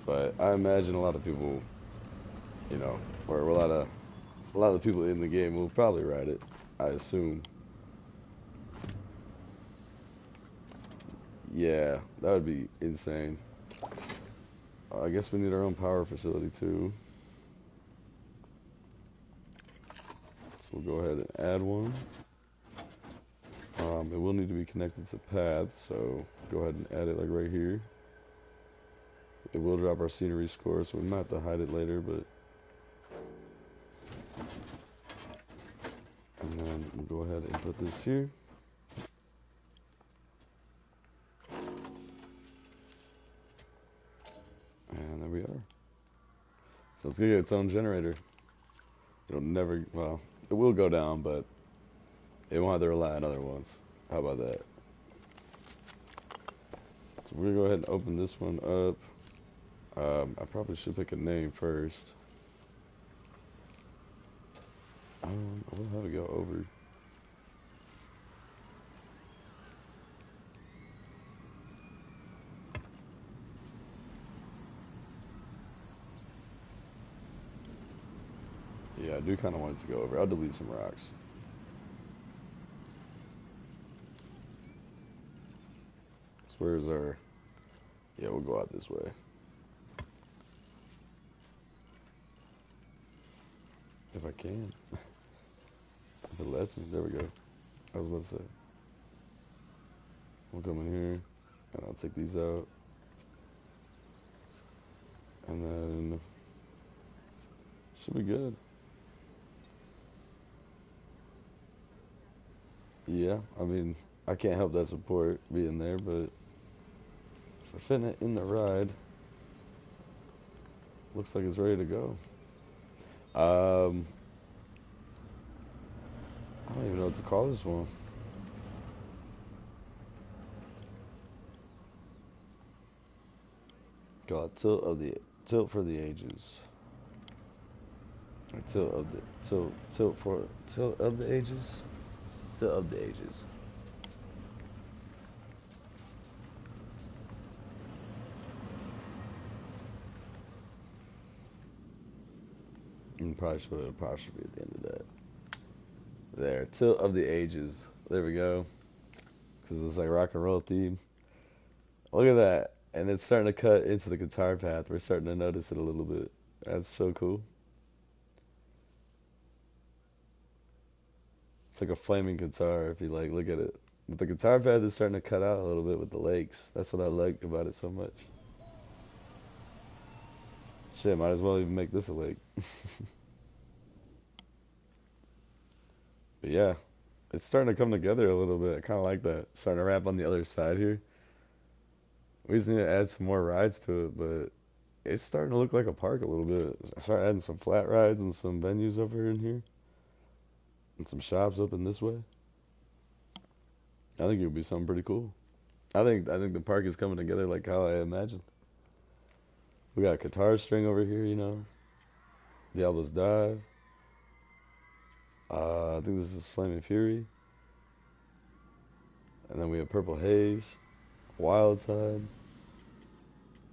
But I imagine a lot of people, or a lot of the people in the game will probably ride it, I assume. Yeah, that would be insane. I guess we need our own power facility too. So we'll go ahead and add one. It will need to be connected to paths, so go ahead and add it like right here. It will drop our scenery score, so we might have to hide it later, but... And then we'll go ahead and put this here. And there we are. So it's gonna get its own generator. It'll never, well, it will go down, but it won't have to rely on other ones. How about that? So we're gonna go ahead and open this one up. I probably should pick a name first. I will have it go over. Yeah, I do kind of want it to go over. I'll delete some rocks. So where's our... Yeah, we'll go out this way. If I can. If it lets me. There we go. I was about to say. We'll come in here, and I'll take these out. And then... Should be good. Yeah, I mean, I can't help that support being there, but for fitting it in the ride, looks like it's ready to go. I don't even know what to call this one. God, tilt for the ages. Or tilt of the ages. Tilt of the ages. And probably should put an apostrophe at the end of that. There, tilt of the ages. There we go. Because it's like rock and roll theme. Look at that. And it's starting to cut into the guitar path. We're starting to notice it a little bit. That's so cool. It's like a flaming guitar if you like look at it. But the guitar path is starting to cut out a little bit with the lakes. That's what I like about it so much. Shit, might as well even make this a lake. But yeah, it's starting to come together a little bit. I kind of like that. Starting to wrap on the other side here. We just need to add some more rides to it, but it's starting to look like a park a little bit. I start adding some flat rides and some venues over in here, and some shops up in this way. I think it would be something pretty cool. I think the park is coming together like how I imagined. We got a guitar string over here, you know. Diablo's Dive. I think this is Flaming Fury. And then we have Purple Haze, Wild Side,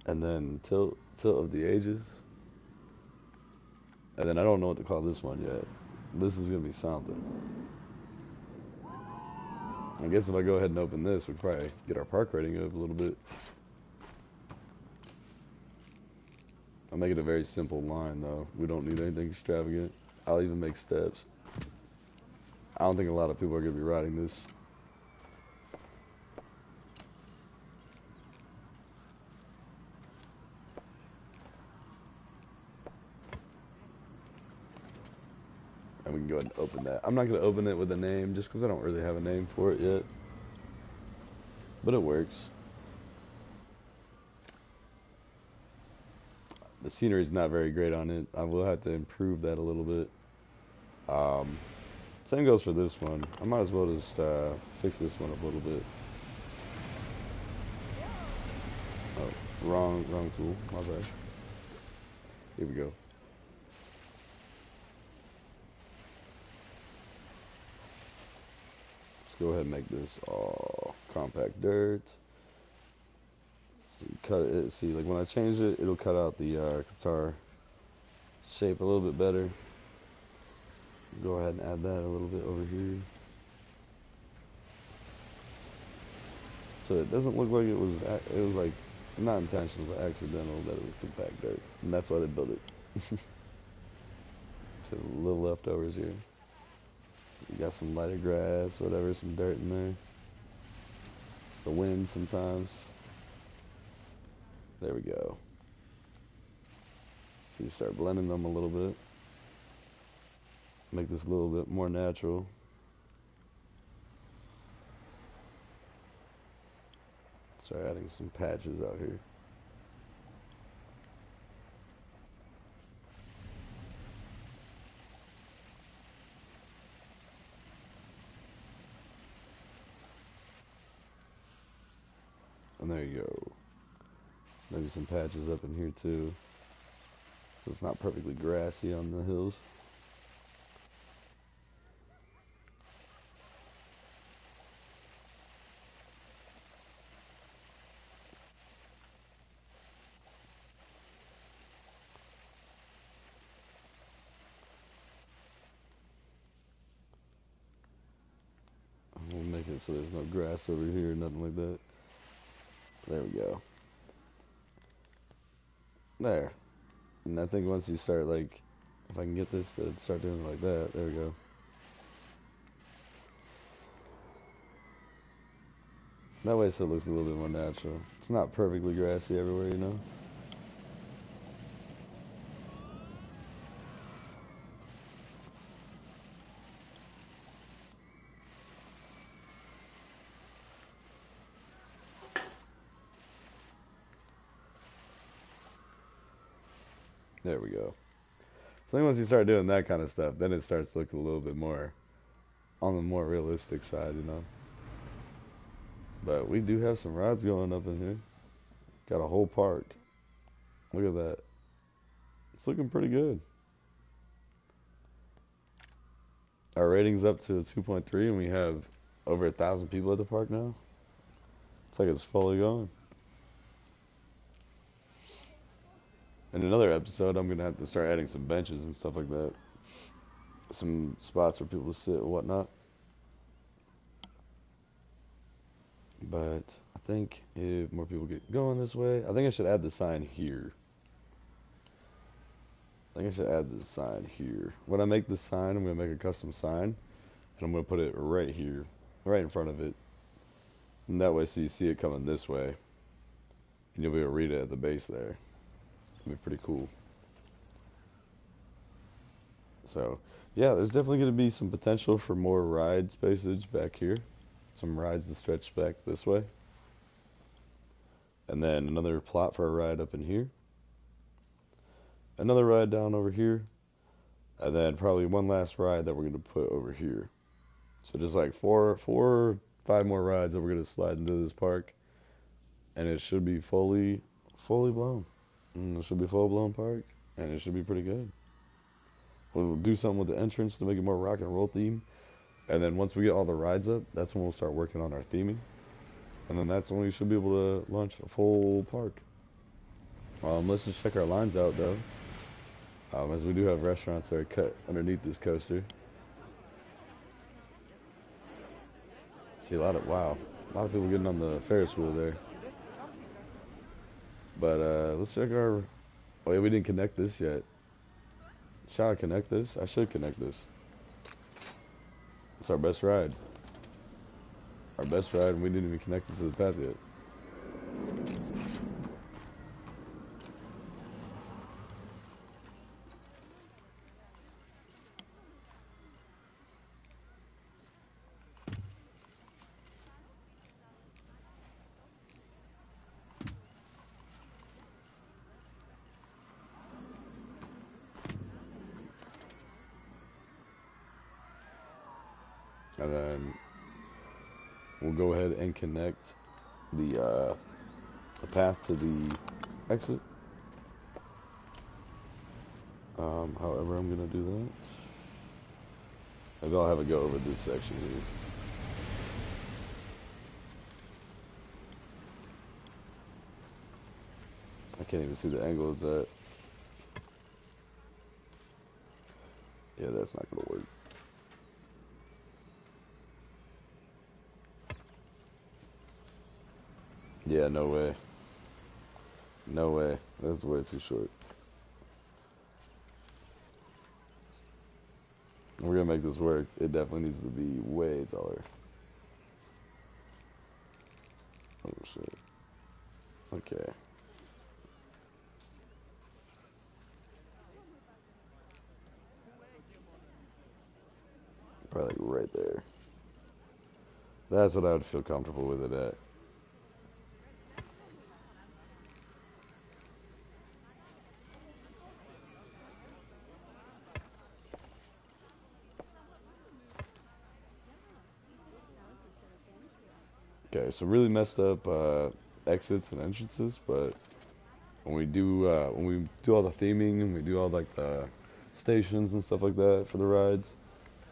and then Tilt of the Ages. And then I don't know what to call this one yet. This is gonna be something. I guess if I go ahead and open this, we'd probably get our park rating up a little bit. I'll make it a very simple line though. We don't need anything extravagant. I'll even make steps. I don't think a lot of people are gonna be riding this. And we can go ahead and open that. I'm not going to open it with a name just because I don't really have a name for it yet. But it works. The scenery is not very great on it. I will have to improve that a little bit. Same goes for this one. I might as well just fix this one up a little bit. Oh, wrong tool. My bad. Here we go. Go ahead and make this all compact dirt. So cut it. See, like when I change it, it'll cut out the guitar shape a little bit better. Go ahead and add that a little bit over here. So it doesn't look like it was like not intentional but accidental that it was compact dirt, and that's why they built it. So little leftovers here. You got some lighter grass, whatever, some dirt in there. It's the wind sometimes. There we go. So you start blending them a little bit. Make this a little bit more natural. Start adding some patches out here. And there you go. Maybe some patches up in here too. So it's not perfectly grassy on the hills. We'll make it so there's no grass over here, nothing like that. There we go. There. And I think once you start, like, if I can get this to start doing it like that, there we go. That way it still looks a little bit more natural. It's not perfectly grassy everywhere, you know? There we go. So then once you start doing that kind of stuff, then it starts looking a little bit more on the more realistic side, you know? But we do have some rides going up in here. Got a whole park. Look at that. It's looking pretty good. Our rating's up to 2.3 and we have over 1,000 people at the park now. It's like it's fully going. In another episode, I'm going to have to start adding some benches and stuff like that. Some spots for people to sit and whatnot. But I think if more people get going this way, I think I should add the sign here. I think I should add the sign here. When I make the sign, I'm going to make a custom sign. And I'm going to put it right here, right in front of it. And that way so you see it coming this way. And you'll be able to read it at the base there. It'll be pretty cool. So, yeah, there's definitely going to be some potential for more ride spacage back here. Some rides to stretch back this way. And then another plot for a ride up in here. Another ride down over here. And then probably one last ride that we're going to put over here. So just like four, 5 more rides that we're going to slide into this park. And it should be fully blown. It should be full blown park. And it should be pretty good. We'll do something with the entrance to make it more rock and roll theme. And then once we get all the rides up, that's when we'll start working on our theming. And then that's when we should be able to launch a full park. Let's just check our lines out though. As we do have restaurants that are cut underneath this coaster. See a lot of people getting on the Ferris wheel there. But let's check our. Oh yeah, we didn't connect this yet. Shall I connect this? I should connect this. It's our best ride. Our best ride, and we didn't even connect it to the path yet. And then we'll go ahead and connect the path to the exit. However, I'm gonna do that. Maybe I'll have it go over this section here. I can't even see the angle it's at. Yeah, that's not gonna work. Yeah, no way. No way. That's way too short. We're gonna make this work. It definitely needs to be way taller. Oh shit. Okay. Probably like right there. That's what I would feel comfortable with it at. Okay, so really messed up exits and entrances, but when we do all the theming and we do all like the stations and stuff like that for the rides,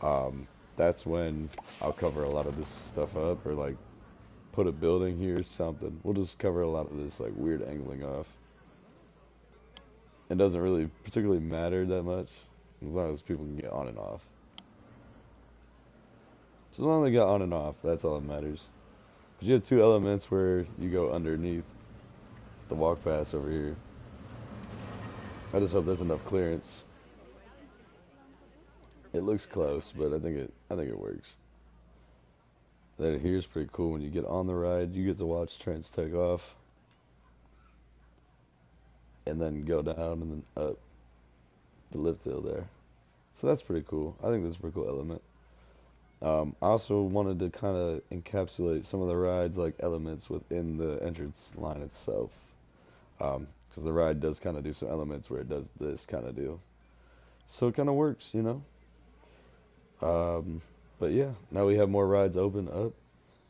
um, that's when I'll cover a lot of this stuff up or like put a building here or something. We'll just cover a lot of this like weird angling off. It doesn't really particularly matter that much as long as people can get on and off. So as long as they get on and off, that's all that matters. But you have 2 elements where you go underneath the walk pass over here. I just hope there's enough clearance. It looks close, but I think it works. That here's pretty cool. When you get on the ride, you get to watch Trent take off, and then go down and then up the lift hill there. So that's pretty cool. I think that's a pretty cool element. I also wanted to kind of encapsulate some of the ride's like elements within the entrance line itself, because the ride does kind of do some elements where it does this kind of deal. So it kind of works, you know. But yeah, now we have more rides open up.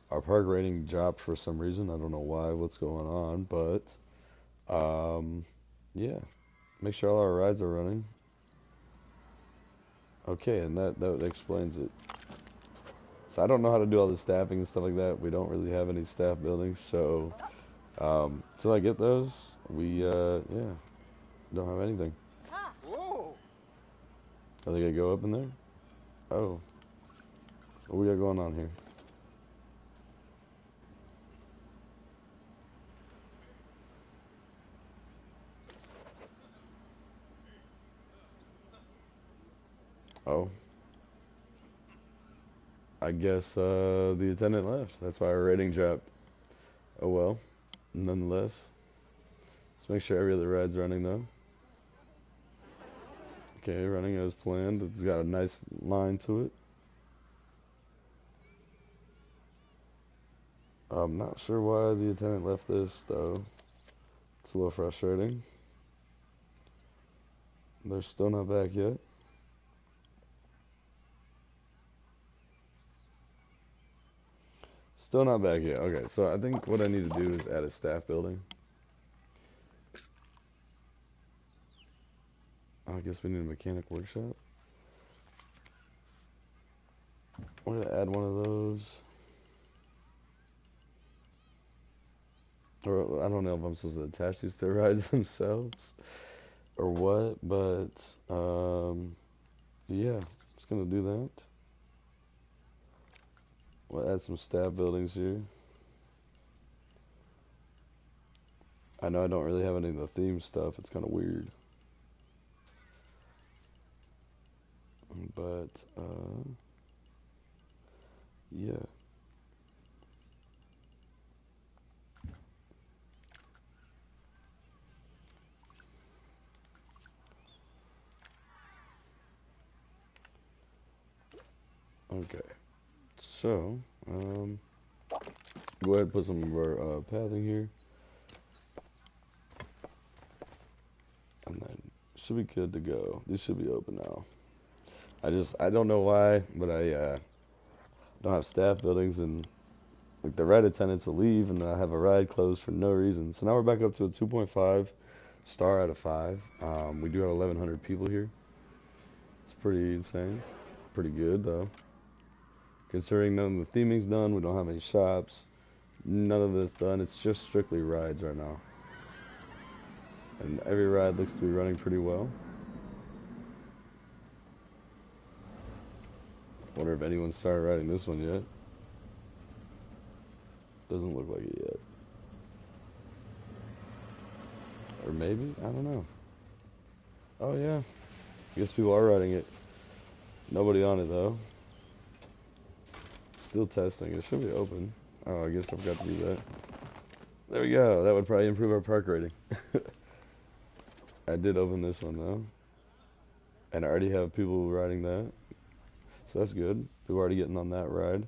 Our park rating dropped for some reason. I don't know why, what's going on, but yeah. Make sure all our rides are running. Okay, and that explains it. So I don't know how to do all the staffing and stuff like that. We don't really have any staff buildings, so till I get those, we yeah, don't have anything. Are they gonna go up in there? Oh, what we got going on here? Oh, I guess the attendant left. That's why our rating dropped. Oh well, nonetheless. Let's make sure every other ride's running though. Okay, running as planned. It's got a nice line to it. I'm not sure why the attendant left this, though. It's a little frustrating. They're still not back yet. Still not back yet. Okay, so I think what I need to do is add a staff building. I guess we need a mechanic workshop. We're gonna add one of those. Or I don't know if I'm supposed to attach these to rides themselves or what, but yeah, just gonna do that. We'll add some staff buildings here. I know I don't really have any of the theme stuff. It's kind of weird. But, yeah. Okay. So, go ahead and put some of our pathing here. And then should be good to go. These should be open now. I don't know why, but I don't have staff buildings, and like the ride attendants will leave and I have a ride closed for no reason. So now we're back up to a 2.5 star out of 5. We do have 1,100 people here. It's pretty insane. Pretty good though. Considering none of the theming's done, we don't have any shops, none of this done. It's just strictly rides right now. And every ride looks to be running pretty well. Wonder if anyone started riding this one yet. Doesn't look like it yet. Or maybe? I don't know. Oh yeah. I guess people are riding it. Nobody on it though. Still testing. It should be open. Oh, I guess I forgot to do that. There we go. That would probably improve our park rating. I did open this one though. And I already have people riding that. So that's good. People are already getting on that ride.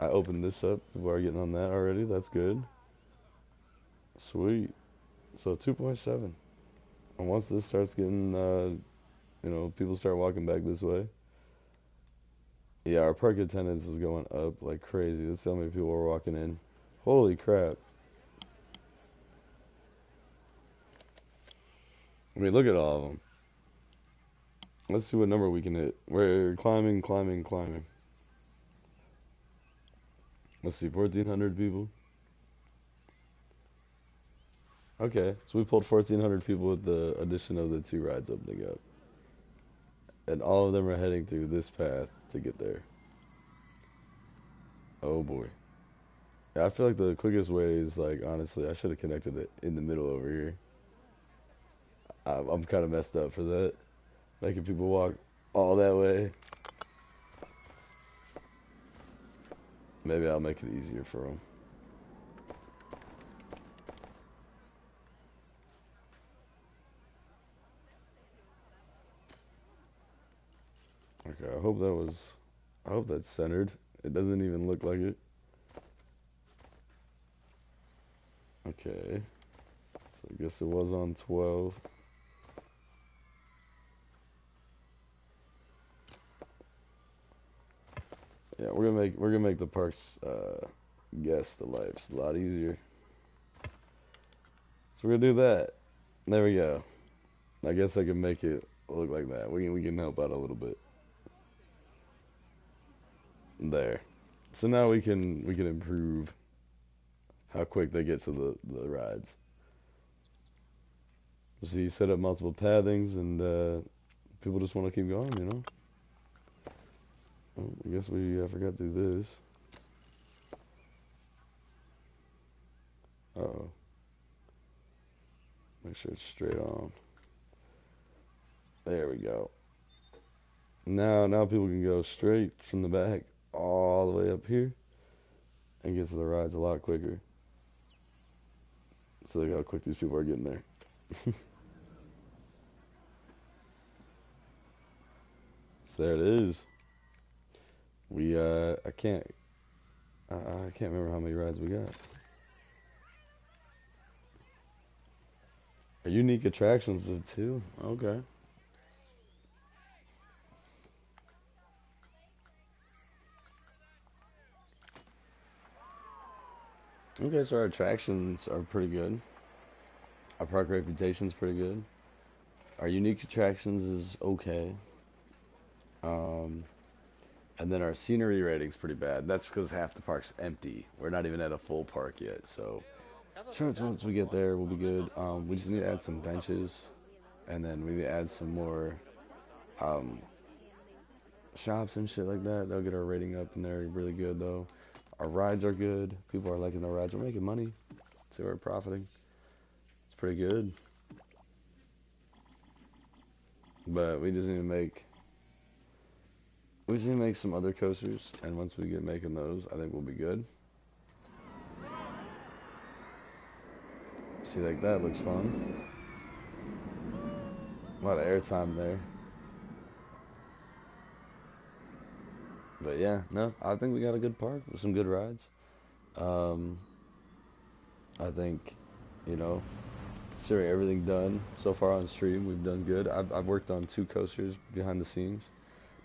I opened this up. People are getting on that already. That's good. Sweet. So 2.7. And once this starts getting, people start walking back this way. Yeah, our park attendance is going up like crazy. That's how many people are walking in. Holy crap. I mean, look at all of them. Let's see what number we can hit. We're climbing, climbing, climbing. Let's see, 1,400 people. Okay, so we pulled 1,400 people with the addition of the 2 rides opening up. And all of them are heading through this path to get there. Oh boy. Yeah, I feel like the quickest way is like, honestly, I should have connected it in the middle over here. I'm kind of messed up for that. Making people walk all that way. Maybe I'll make it easier for them. Okay, I hope that's centered. It doesn't even look like it. Okay, so I guess it was on 12. Yeah, we're gonna make the parks guess the lives a lot easier. So we're gonna do that. There we go. I guess I can make it look like that. We can help out a little bit. There. So now we can improve how quick they get to the rides. So you set up multiple pathings and people just want to keep going, you know? Oh, I guess we forgot to do this. Uh-oh. Make sure it's straight on. There we go. Now people can go straight from the back all the way up here and get to the rides a lot quicker. So look how quick these people are getting there. there it is. I can't remember how many rides we got. Unique attractions is two. Okay. Okay, so our attractions are pretty good. Our park reputation's pretty good. Our unique attractions is okay. Um, and then our scenery rating's pretty bad. That's because half the park's empty. We're not even at a full park yet. So, sure, once we get there, we'll be good. We just need to add some benches, and then we need to add some more um, shops and shit like that. They'll get our rating up, and they're really good though. Our rides are good. People are liking the rides. We're making money, so we're profiting. It's pretty good. But we just need to make some other coasters, and once we get making those, I think we'll be good. See, like that looks fun. A lot of airtime there. But yeah, no, I think we got a good park with some good rides. Um, I think, you know, considering everything done so far on stream, we've done good. I've worked on two coasters behind the scenes.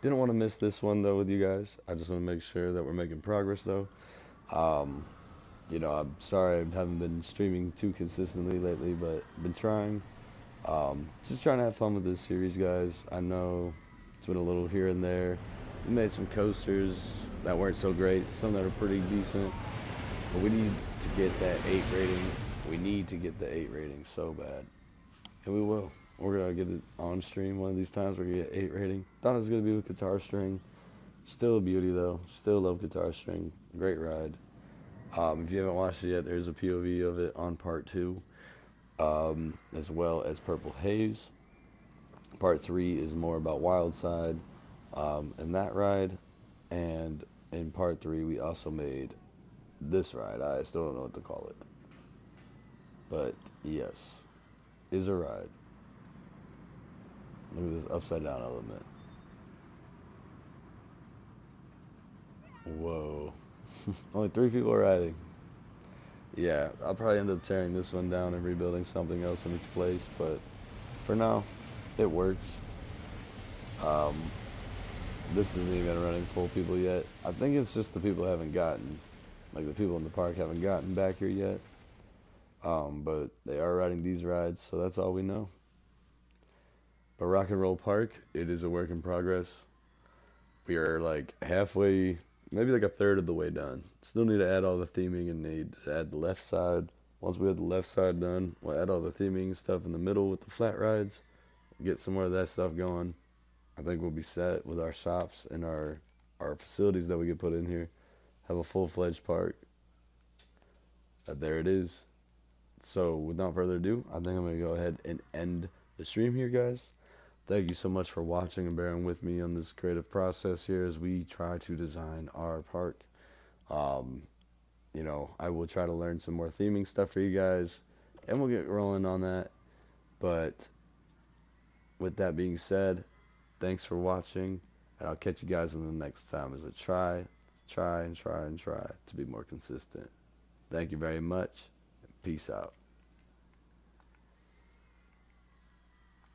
Didn't want to miss this one though with you guys. I just want to make sure that we're making progress though. Um, I'm sorry I haven't been streaming too consistently lately, but been trying. Just trying to have fun with this series, guys. I know it's been a little here and there. We made some coasters that weren't so great, some that are pretty decent, but we need to get that 8 rating. We need to get the 8 rating so bad, and we will. We're gonna get it on stream one of these times. We're gonna get 8 rating. Thought it was gonna be with Guitar String. Still a beauty though. Still love Guitar String. Great ride. If you haven't watched it yet, there's a POV of it on part 2, as well as Purple Haze. Part 3 is more about Wildside, and that ride. And in part 3, we also made this ride. I still don't know what to call it. But yes, is a ride. Look at this upside down element. Whoa. Only 3 people are riding. Yeah, I'll probably end up tearing this one down and rebuilding something else in its place, but for now, it works. Um, this isn't even running full people yet. I think it's just the people haven't gotten, like the people in the park haven't gotten back here yet. But they are riding these rides, so that's all we know. But Rock and Roll Park, it is a work in progress. We are like halfway, maybe like a third of the way done. Still need to add all the theming and need to add the left side. Once we have the left side done, we'll add all the theming stuff in the middle with the flat rides. Get some more of that stuff going. I think we'll be set with our shops and our facilities that we can put in here. Have a full-fledged park. There it is. So without further ado, I think I'm gonna go ahead and end the stream here, guys. Thank you so much for watching and bearing with me on this creative process here as we try to design our park. Um, I will try to learn some more theming stuff for you guys, and we'll get rolling on that. But with that being said, thanks for watching, and I'll catch you guys in the next time as I try and try to be more consistent. Thank you very much, and peace out.